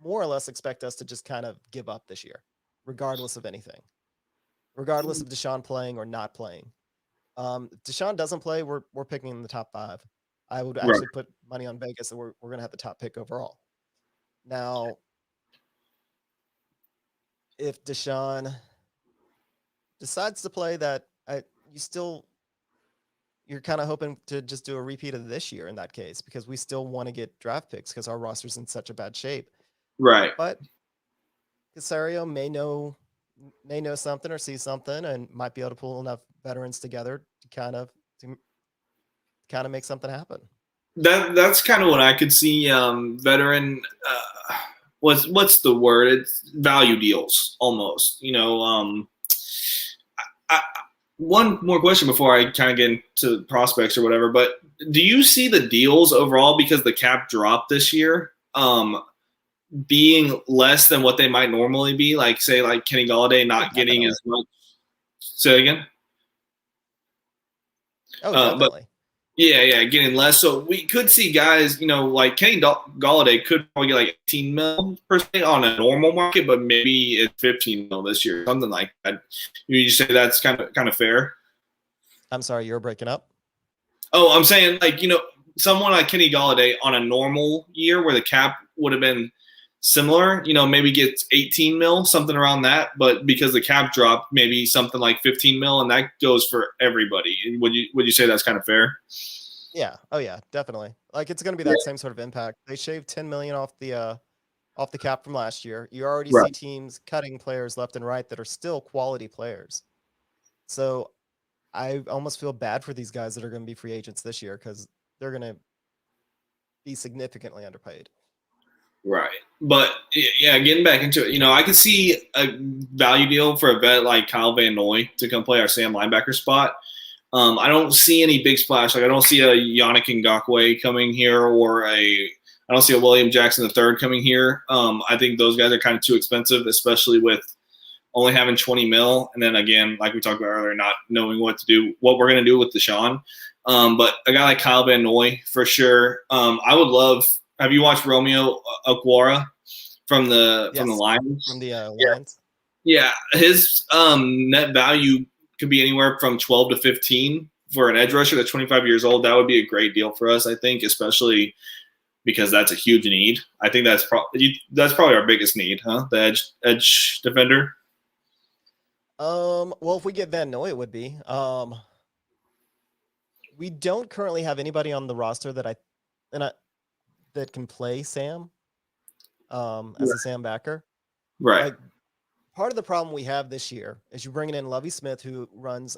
more or less expect us to just kind of give up this year, regardless of anything, regardless of Deshaun playing or not playing. If Deshaun doesn't play, we're picking in the top 5. I would actually put money on Vegas that we're going to have the top pick overall. Now, if Deshaun decides to play, you're kind of hoping to just do a repeat of this year in that case, because we still want to get draft picks because our roster's in such a bad shape. Right. But Caserio may know something or see something and might be able to pull enough veterans together to kind of make something happen. That's kind of what I could see. Veteran, what's the word? It's value deals almost. One more question before I kind of get into prospects or whatever. But do you see the deals overall, because the cap dropped this year, being less than what they might normally be? Like, say, like Kenny Golladay not getting as much. Say again. Oh, definitely. Yeah, getting less. So we could see guys, like Kenny Golladay could probably get like 18 mil per se on a normal market, but maybe it's 15 mil this year, something like that. You say that's kind of fair? I'm sorry, you're breaking up. Oh, I'm saying, like, someone like Kenny Golladay on a normal year where the cap would have been similar, maybe gets 18 mil, something around that. But because the cap dropped, maybe something like 15 mil, and that goes for everybody. Would you say that's kind of fair? Yeah. Oh yeah, definitely. Like, it's going to be that same sort of impact. They shaved 10 million off the cap from last year. You already see teams cutting players left and right that are still quality players. So I almost feel bad for these guys that are going to be free agents this year, because they're going to be significantly underpaid. Right. But yeah, getting back into it, I could see a value deal for a vet like Kyle Van Noy to come play our Sam linebacker spot. I don't see any big splash. Like, I don't see a Yannick Ngakoue coming here, or I don't see a William Jackson III coming here. I think those guys are kind of too expensive, especially with only having 20 mil, and then again, like we talked about earlier, not knowing what we're going to do with Deshaun. But a guy like Kyle Van Noy, for sure. I would love – have you watched Romeo Okwara from the Lions? From the Lions. Yeah, his net value could be anywhere from 12 to 15 for an edge rusher that's 25 years old. That would be a great deal for us, I think, especially because that's a huge need. I think that's probably our biggest need, huh? The edge defender. Well, if we get Van Noy, it would be. We don't currently have anybody on the roster that can play Sam as a Sam backer. Right. Like, part of the problem we have this year is you're bringing in Lovie Smith, who runs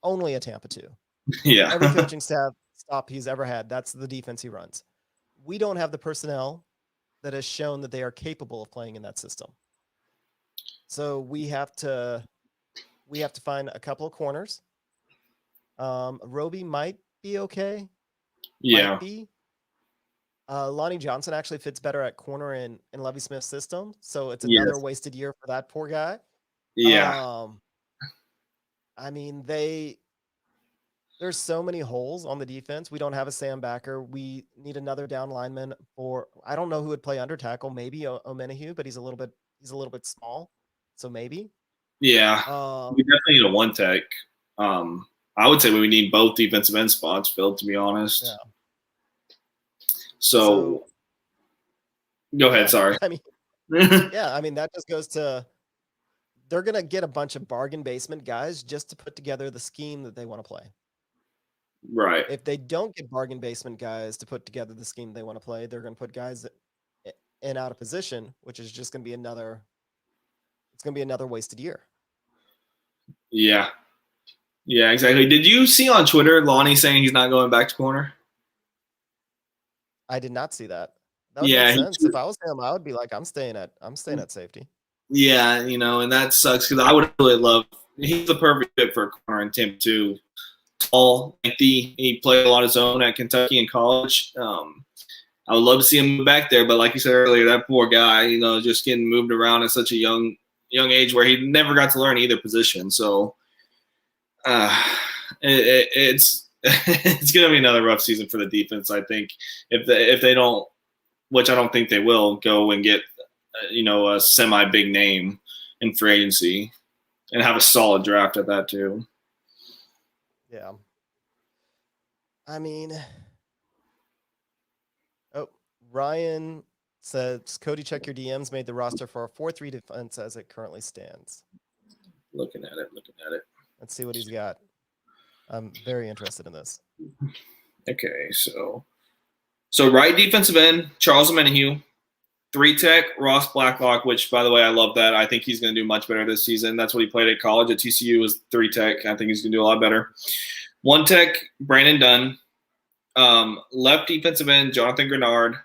only a Tampa 2. Yeah. Every coaching stop he's ever had, that's the defense he runs. We don't have the personnel that has shown that they are capable of playing in that system. So we have to find a couple of corners. Roby might be okay. Yeah. Might be. Lonnie Johnson actually fits better at corner in Lovie Smith's system. So it's another wasted year for that poor guy. Yeah. I mean, there's so many holes on the defense. We don't have a Sam backer. We need another down lineman I don't know who would play under tackle. Maybe Omenihu, but he's a little bit small. So maybe. Yeah. We definitely need a one tech. I would say we need both defensive end spots filled, to be honest. Yeah. So go ahead. Sorry. I mean, that just goes to they're going to get a bunch of bargain basement guys just to put together the scheme that they want to play. Right. If they don't get bargain basement guys to put together the scheme they want to play, they're going to put guys in out of position, which is just going to be another wasted year. Yeah. Yeah, exactly. Did you see on Twitter Lonnie saying he's not going back to corner? I did not see that. That would make sense. If I was him, I would be like, I'm staying at safety. Yeah, and that sucks because I would really love. He's the perfect fit for a corner in Tampa 2. Tall, lengthy. He played a lot of zone at Kentucky in college. I would love to see him move back there, but like you said earlier, that poor guy, just getting moved around at such a young age where he never got to learn either position. So it's it's going to be another rough season for the defense, I think, if they don't, which I don't think they will, go and get a semi big name in free agency and have a solid draft at that too. Yeah. I mean, Ryan says, Cody, check your DMs, made the roster for a 4-3 defense as it currently stands. Looking at it. Let's see what he's got. I'm very interested in this. Okay, so right defensive end, Charles Omenihu. 3 tech, Ross Blacklock, which, by the way, I love that. I think he's going to do much better this season. That's what he played at college. At TCU was 3 tech. I think he's going to do a lot better. 1 tech, Brandon Dunn. Left defensive end, Jonathan Grenard.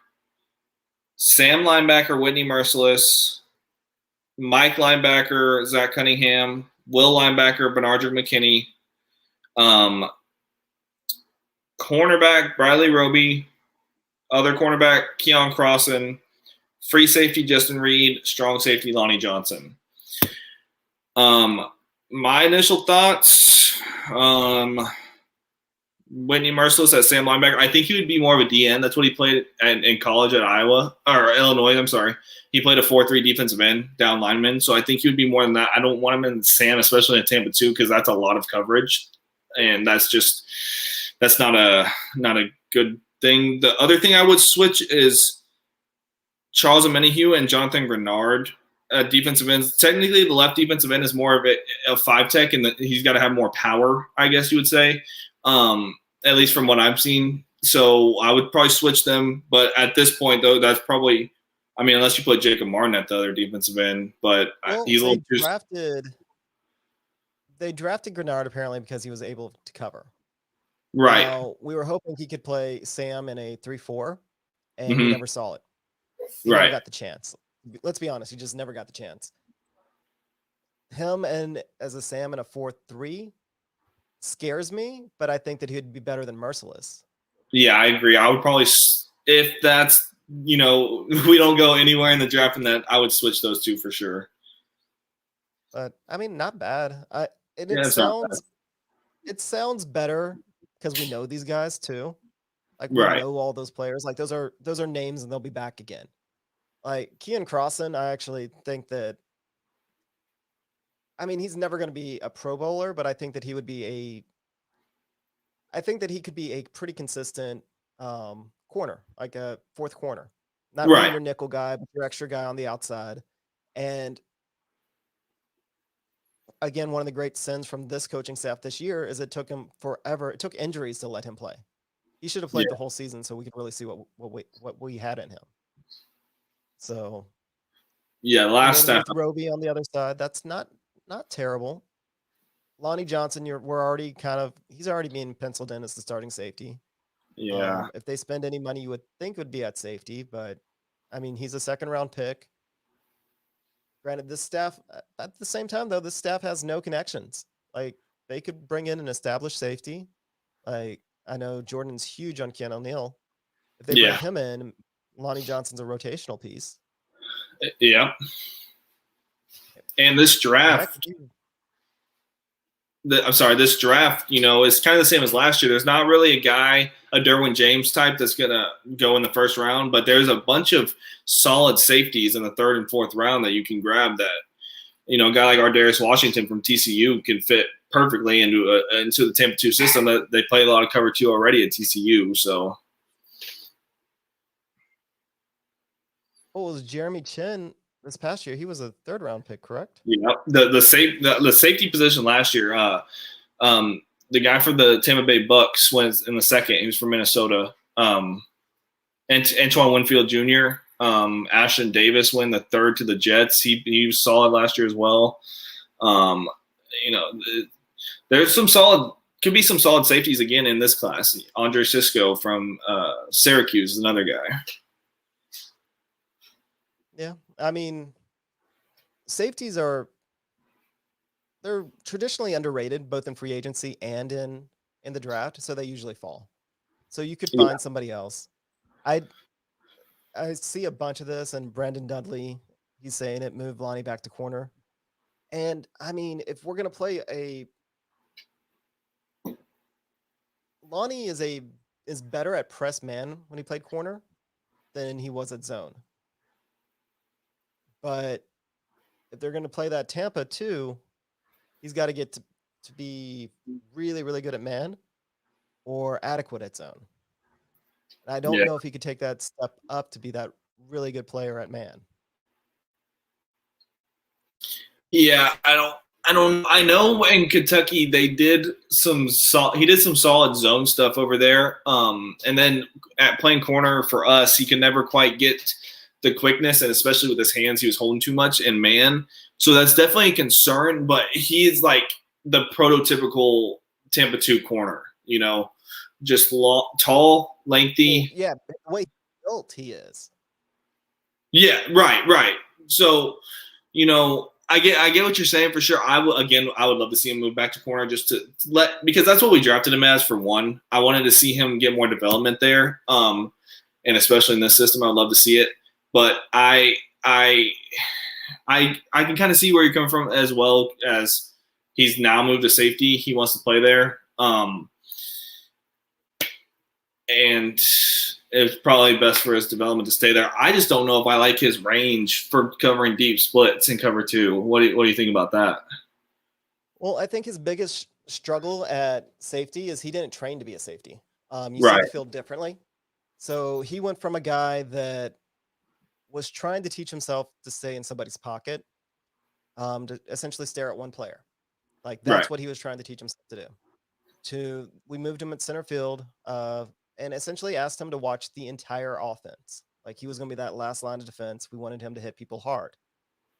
Sam linebacker, Whitney Merciless. Mike linebacker, Zach Cunningham. Will linebacker, Bernardrick McKinney. Cornerback, Briley Roby. Other cornerback, Keon Crossan. Free safety, Justin Reed. Strong safety, Lonnie Johnson. My initial thoughts, Whitney Merciless at Sam linebacker. I think he would be more of a DN. That's what he played in college at Illinois. I'm sorry. He played a 4-3 defensive end, down lineman. So I think he would be more than that. I don't want him in Sam, especially in Tampa 2, because that's a lot of coverage. And that's not a good thing. The other thing I would switch is Charles Omenihu and Jonathan Grenard, defensive ends. Technically, the left defensive end is more of a 5 tech, and he's got to have more power, I guess you would say, at least from what I've seen. So I would probably switch them. But at this point, though, that's probably – I mean, unless you put Jacob Martin at the other defensive end. But he's a little too – They drafted Grenard apparently because he was able to cover. Right. Now, we were hoping he could play Sam in a 3-4, and we never saw it. He never got the chance. Let's be honest, he just never got the chance. Him and as a Sam in a 4-3 scares me, but I think that he'd be better than Merciless. Yeah, I agree. I would probably, if that's, we don't go anywhere in the draft in that, I would switch those two for sure. but I mean, not bad. And Yeah, it it's not bad. sounds better because we know these guys too. Like we Right. know all those players. Like those are names, and they'll be back again. Like Kean Crossan, I actually think that. I mean, he's never going to be a Pro Bowler, but I think that he would be I think that he could be a pretty consistent corner, like a fourth corner, not really Right. your nickel guy, but your extra guy on the outside. And again, one of the great sins from this coaching staff this year is it took him forever. It took injuries to let him play. He should have played the whole season so we could really see what we had in him. So Yeah, last and step. with Roby on the other side, that's not terrible. Lonnie Johnson, he's already being penciled in as the starting safety. Yeah. If they spend any money, you would think would be at safety, but I mean, he's a second round pick. Granted, this staff, at the same time though, this staff has no connections. Like they could bring in an established safety. Like I know Jordan's huge on Keanu O'Neal. If they bring him in, Lonnie Johnson's a rotational piece. Yeah. And this draft, this draft, is kind of the same as last year. There's not really a guy, a Derwin James type that's going to go in the first round, but there's a bunch of solid safeties in the third and fourth round that you can grab that, a guy like Ardarius Washington from TCU can fit perfectly into the Tampa 2 system. That they play a lot of cover 2 already at TCU. So. Oh, it was Jeremy Chin this past year. He was a third round pick, correct? Yeah, the safety position last year. The guy for the Tampa Bay Bucks went in the second. He was from Minnesota. And Antoine Winfield Jr. Ashton Davis went the third to the Jets. He was solid last year as well. There's could be some solid safeties again in this class. Andre Cisco from Syracuse is another guy. Yeah, I mean, safeties they're traditionally underrated both in free agency and in the draft, so they usually fall. So you could find somebody else. I see a bunch of this, and Brandon Dudley, he's saying it, move Lonnie back to corner. And I mean, if we're gonna play Lonnie is better at press man when he played corner than he was at zone. But if they're going to play that Tampa too, he's got to get to be really, really good at man or adequate at zone. And I don't know if he could take that step up to be that really good player at man. Yeah, I know in Kentucky they did some solid zone stuff over there. And then at playing corner for us, he could never quite get the quickness, and especially with his hands, he was holding too much in man. So that's definitely a concern, but he is like the prototypical Tampa 2 corner, just tall, lengthy. Yeah, the way built he is. Yeah, right. So, I get what you're saying for sure. I would love to see him move back to corner just to because that's what we drafted him as for one. I wanted to see him get more development there. And especially in this system, I would love to see it. But I can kind of see where you're coming from as well as he's now moved to safety. He wants to play there. And it's probably best for his development to stay there. I just don't know if I like his range for covering deep splits in cover 2. What do you think about that? Well, I think his biggest struggle at safety is he didn't train to be a safety. You see the field differently. So he went from a guy that was trying to teach himself to stay in somebody's pocket, to essentially stare at one player. Like that's what he was trying to teach himself to do. We moved him at center field, and essentially asked him to watch the entire offense. Like he was going to be that last line of defense. We wanted him to hit people hard,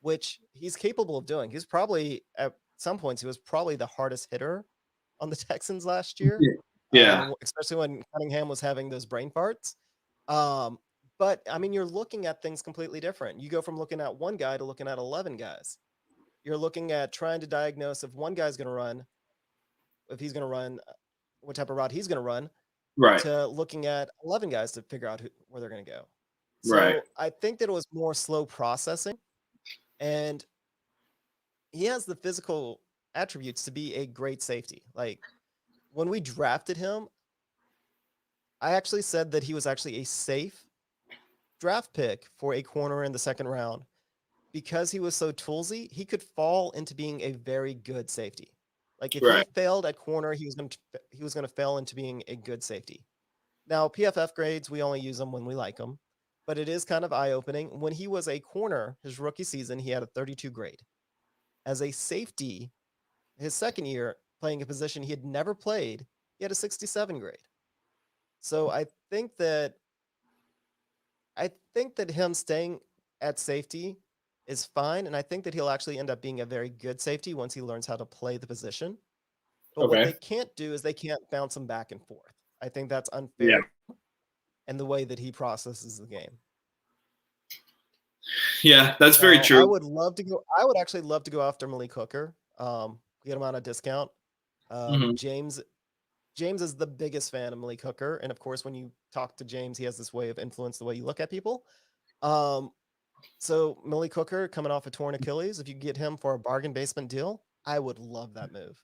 which he's capable of doing. He's probably at some points, he was probably the hardest hitter on the Texans last year. Yeah. Especially when Cunningham was having those brain farts. But I mean, you're looking at things completely different. You go from looking at one guy to looking at 11 guys. You're looking at trying to diagnose if one guy's going to run, if he's going to run, what type of route he's going to run, to looking at 11 guys to figure out where they're going to go. So I think that it was more slow processing. And he has the physical attributes to be a great safety. Like when we drafted him, I actually said that he was actually a safe draft pick for a corner in the second round because he was so toolsy. He could fall into being a very good safety. Like if he Right. failed at corner, he was going to fail into being a good safety. Now PFF grades, we only use them when we like them, but it is kind of eye opening. When he was a corner, his rookie season, he had a 32 grade. As a safety, his second year playing a position he had never played, he had a 67 grade. So I think that him staying at safety is fine, and I think that he'll actually end up being a very good safety once he learns how to play the position. But what Okay. they can't do is they can't bounce him back and forth. I think that's unfair, Yeah. and the way that he processes the game. Yeah, that's very Now, true. I would actually love to go after Malik Hooker. Get him on a discount. Mhm. James is the biggest fan of Malik Hooker, and of course, when you talk to James, he has this way of influence the way you look at people. So Malik Hooker coming off a torn Achilles, if you get him for a bargain basement deal, I would love that move.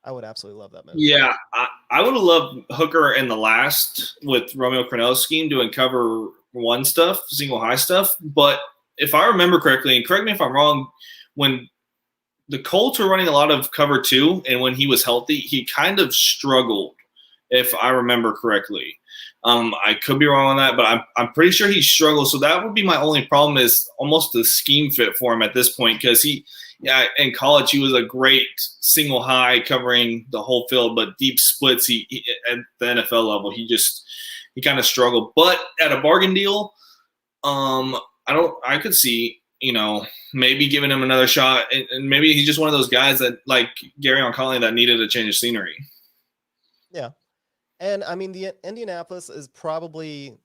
I would absolutely love that move. Yeah, I would have loved Hooker in the last with Romeo Crennel's scheme doing cover one stuff, single high stuff. But if I remember correctly, and correct me if I'm wrong, when the Colts were running a lot of cover two, and when he was healthy, he kind of struggled, if I remember correctly. I could be wrong on that, but I'm pretty sure he struggled. So that would be my only problem is almost the scheme fit for him at this point because in college he was a great single high covering the whole field, but deep splits he at the NFL level he kind of struggled. But at a bargain deal, I could see maybe giving him another shot, and maybe he's just one of those guys that like Gary on Culley that needed a change of scenery. Yeah. And I mean, the Indianapolis is probably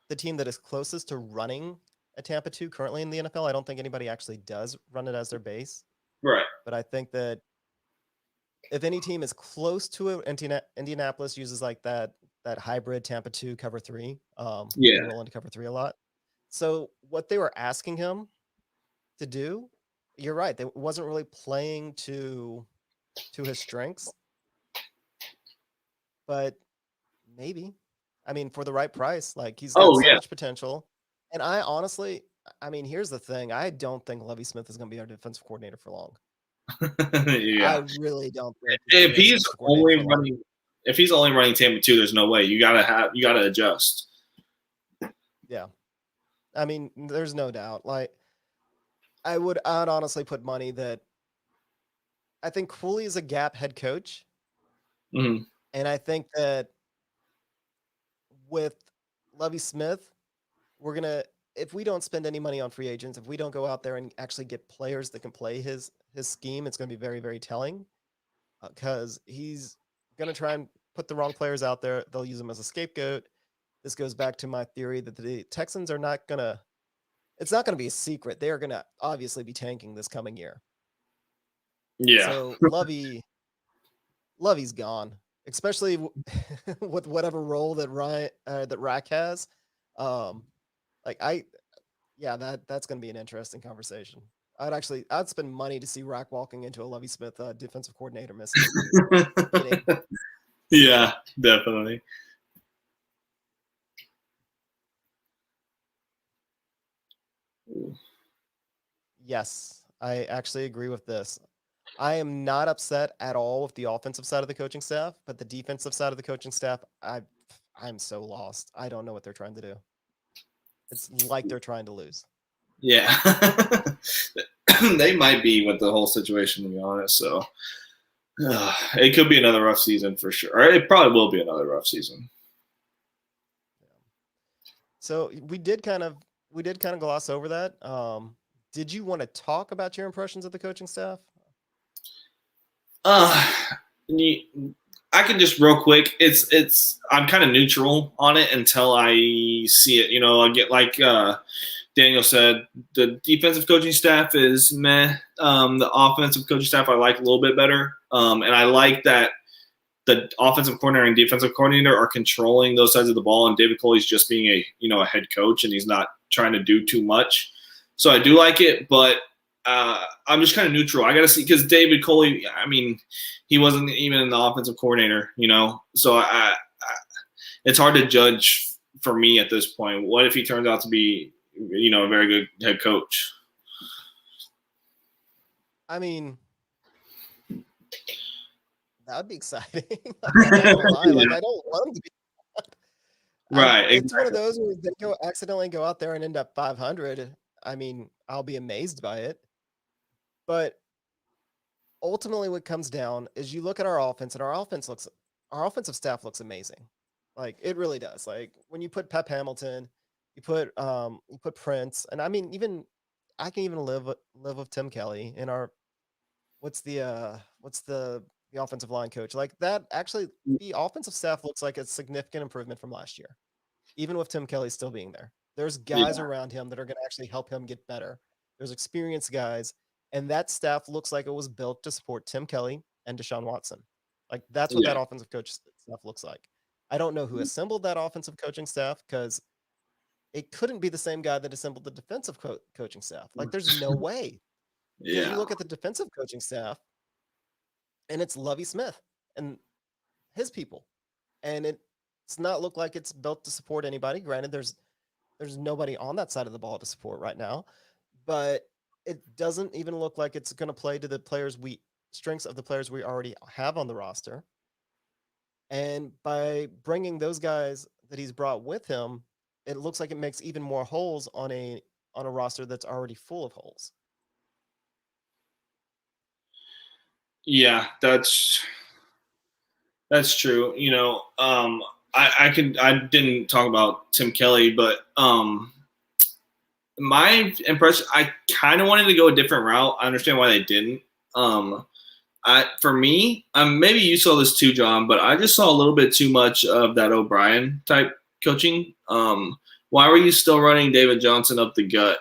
the team that is closest to running a Tampa 2 currently in the NFL. I don't think anybody actually does run it as their base. Right. But I think that if any team is close to it, Indianapolis uses like that hybrid Tampa 2 cover 3. They roll into cover 3 a lot. So what they were asking him to do, you're right. They wasn't really playing to his strengths. But maybe, I mean, for the right price, like he's got so much potential. And I honestly, I mean, here's the thing. I don't think Lovie Smith is going to be our defensive coordinator for long. Yeah. I really don't think if he's only running Tampa 2, there's no way. You gotta adjust. Yeah. I mean, there's no doubt. Like I'd honestly put money that I think Culley is a gap head coach. Mm-hmm. And I think that with Lovie Smith, if we don't spend any money on free agents, if we don't go out there and actually get players that can play his scheme, it's going to be very, very telling because he's going to try and put the wrong players out there. They'll use him as a scapegoat. This goes back to my theory that the Texans are not going to – it's not going to be a secret. They are going to obviously be tanking this coming year. Yeah. So Lovie's gone. Especially with whatever role that Rack has, that's going to be an interesting conversation. I'd spend money to see Rack walking into a Lovie Smith defensive coordinator missing. Yeah, definitely. Yes, I actually agree with this. I am not upset at all with the offensive side of the coaching staff, but the defensive side of the coaching staff, I'm so lost. I don't know what they're trying to do. It's like they're trying to lose. Yeah. They might be with the whole situation, to be honest. So it could be another rough season for sure. Or it probably will be another rough season. So we did kind of gloss over that. Did you want to talk about your impressions of the coaching staff? I can just real quick. I'm kind of neutral on it until I see it. I get like Daniel said, the defensive coaching staff is meh. The offensive coaching staff I like a little bit better, and I like that the offensive coordinator and defensive coordinator are controlling those sides of the ball, and David Culley's just being a head coach, and he's not trying to do too much. So I do like it, but I'm just kind of neutral. I got to see because David Culley, I mean, he wasn't even the offensive coordinator, So it's hard to judge for me at this point. What if he turns out to be, a very good head coach? I mean, that would be exciting. I'm not gonna lie. Yeah. Like, I don't want him to be. Right. It's one of those where they accidentally go out there and end up 500. I mean, I'll be amazed by it. But ultimately, what comes down is you look at our offense, and our offensive staff looks amazing. Like, it really does. Like, when you put Pep Hamilton, you put Prince, and I mean, even I can even live with Tim Kelly in our what's the offensive line coach. Like, that actually, the offensive staff looks like a significant improvement from last year, even with Tim Kelly still being there. There's guys around him that are going to actually help him get better. There's experienced guys, and that staff looks like it was built to support Tim Kelly and Deshaun Watson. Like, that's what that offensive coach staff looks like. I don't know who assembled that offensive coaching staff, because it couldn't be the same guy that assembled the defensive coaching staff. Like, there's no way. Because you look at the defensive coaching staff, and it's Lovie Smith and his people, and it's not look like it's built to support anybody. Granted, there's nobody on that side of the ball to support right now, but it doesn't even look like it's going to play to the strengths of the players we already have on the roster. And by bringing those guys that he's brought with him, it looks like it makes even more holes on a roster that's already full of holes. Yeah, that's true. I didn't talk about Tim Kelly, but my impression, I kind of wanted to go a different route. I understand why they didn't. For me, maybe you saw this too, John, but I just saw a little bit too much of that O'Brien type coaching. Why were you still running David Johnson up the gut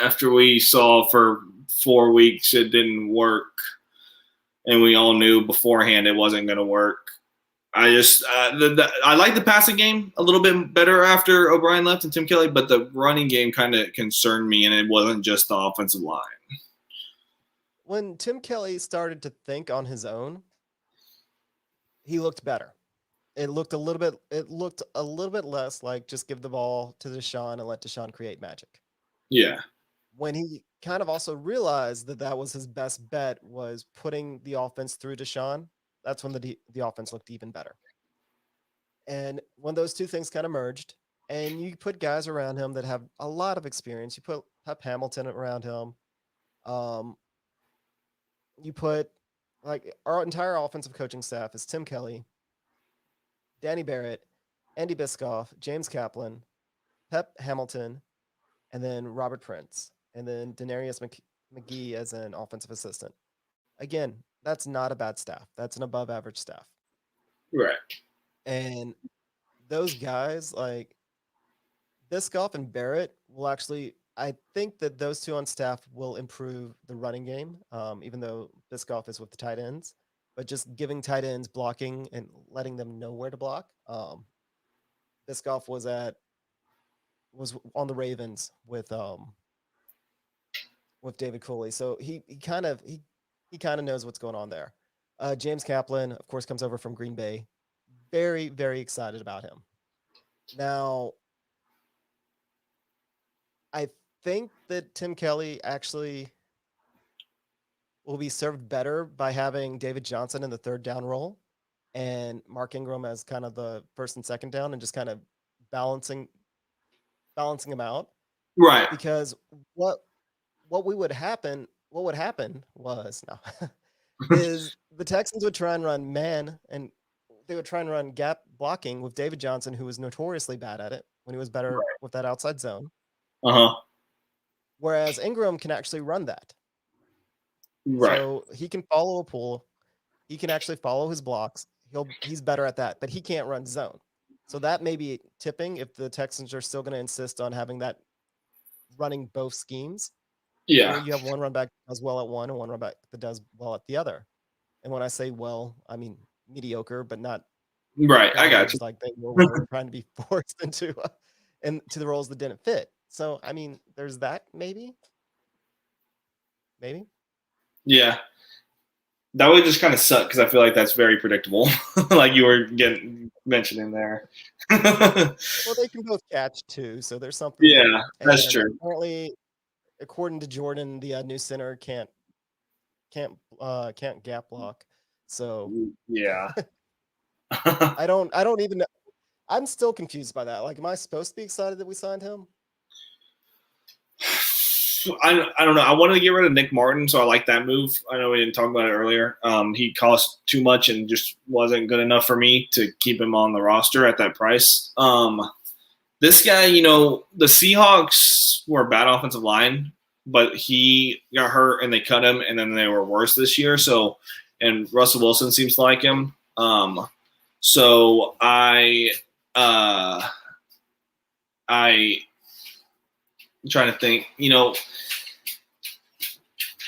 after we saw for 4 weeks it didn't work? And we all knew beforehand it wasn't going to work. I just I like the passing game a little bit better after O'Brien left and Tim Kelly, but the running game kind of concerned me, and it wasn't just the offensive line. When Tim Kelly started to think on his own, he looked better. It looked a little bit less like just give the ball to Deshaun and let Deshaun create magic. Yeah. When he kind of also realized that was his best bet, was putting the offense through Deshaun, that's when the offense looked even better. And when those two things kind of merged, and you put guys around him that have a lot of experience, you put Pep Hamilton around him, you put, like, our entire offensive coaching staff is Tim Kelly, Danny Barrett, Andy Biscoff, James Kaplan, Pep Hamilton, and then Robert Prince, and then Denarius McGee as an offensive assistant. Again, that's not a bad staff. That's an above average staff. Right. And those guys, like Biscoff and Barrett, will actually, I think that those two on staff will improve the running game, even though Biscoff is with the tight ends. But just giving tight ends blocking and letting them know where to block. Biscoff was on the Ravens with David Culley, so he kind of knows what's going on there. James Kaplan, of course, comes over from Green Bay. Very, very excited about him. Now, I think that Tim Kelly actually will be served better by having David Johnson in the third down role and Mark Ingram as kind of the first and second down, and just kind of balancing them out. Right. Because what would happen was is the Texans would try and run man, and they would try and run gap blocking with David Johnson, who was notoriously bad at it when he was better with that outside zone. Whereas Ingram can actually run that. Right. So he can follow a pool. He can actually follow his blocks. He's better at that, but he can't run zone. So that may be tipping if the Texans are still going to insist on having that running both schemes. Yeah. You have one run back that does well at one and one run back that does well at the other. And when I say well, I mean mediocre, but not right. I got you. Like they were trying to be forced into the roles that didn't fit. So I mean, there's that maybe. maybe. Yeah. That would just kind of suck because I feel like that's very predictable, like you were mentioning there. Well, they can both catch too, so there's something Yeah, there. that's And true. apparently, according to Jordan, the new center can't gap block. So Yeah. I don't even know. I'm still confused by that. Like, am I supposed to be excited that we signed him? I don't know. I wanted to get rid of Nick Martin, so I like that move. I know we didn't talk about it earlier. He cost too much and just wasn't good enough for me to keep him on the roster at that price. This guy, you know, the Seahawks were a bad offensive line, but he got hurt and they cut him, and then they were worse this year. So, and Russell Wilson seems to like him. So I'm trying to think, you know,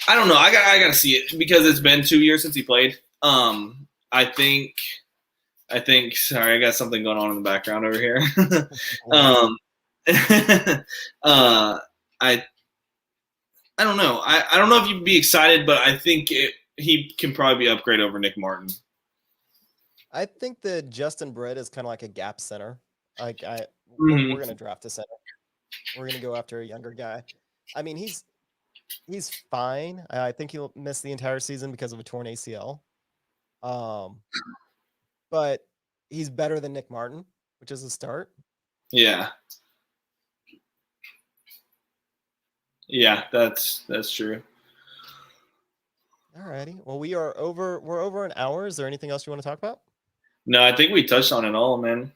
I don't know. I got to see it because it's been 2 years since he played. I think. Sorry, I got something going on in the background over here. I don't know. I don't know if you'd be excited, but I think he can probably be upgrade over Nick Martin. I think that Justin Britt is kind of like a gap center. Like Mhm. we're gonna draft a center. We're gonna go after a younger guy. I mean, he's fine. I think he'll miss the entire season because of a torn ACL. But he's better than Nick Martin, which is a start. Yeah. Yeah, that's true. Alrighty. Well, we're over an hour. Is there anything else you want to talk about? No, I think we touched on it all, man.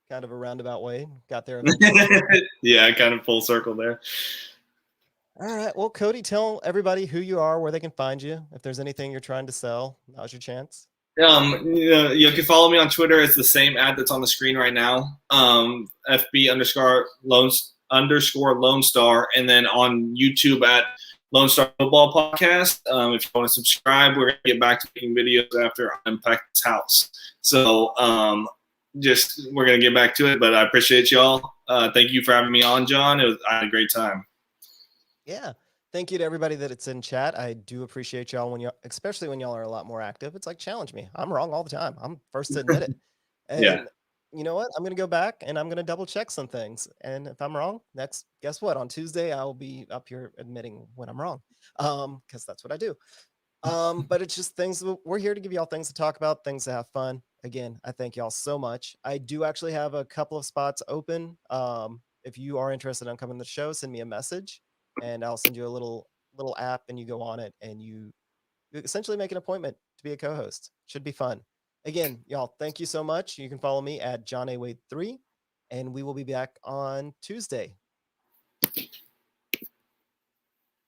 Kind of a roundabout way. Got there eventually. Yeah, kind of full circle there. All right. Well, Cody, tell everybody who you are, where they can find you. If there's anything you're trying to sell, now's your chance. You can follow me on Twitter. It's the same ad that's on the screen right now. FB_Lone Star, and then on YouTube at Lone Star Football Podcast. If you want to subscribe, we're gonna get back to making videos after I unpack this house. So we're gonna get back to it. But I appreciate y'all. Thank you for having me on, John. I had a great time. Yeah. Thank you to everybody that it's in chat. I do appreciate y'all especially when y'all are a lot more active. It's like, challenge me. I'm wrong all the time. I'm first to admit it. And Yeah. you know what? I'm going to go back and I'm going to double check some things. And if I'm wrong, guess what? On Tuesday, I'll be up here admitting when I'm wrong. Because that's what I do. But it's just things we're here to give y'all things to talk about, things to have fun. Again, I thank y'all so much. I do actually have a couple of spots open. If you are interested in coming to the show, send me a message. And I'll send you a little app, and you go on it, and you essentially make an appointment to be a co-host. Should be fun. Again, y'all, thank you so much. You can follow me at John A. Wade 3, and we will be back on Tuesday.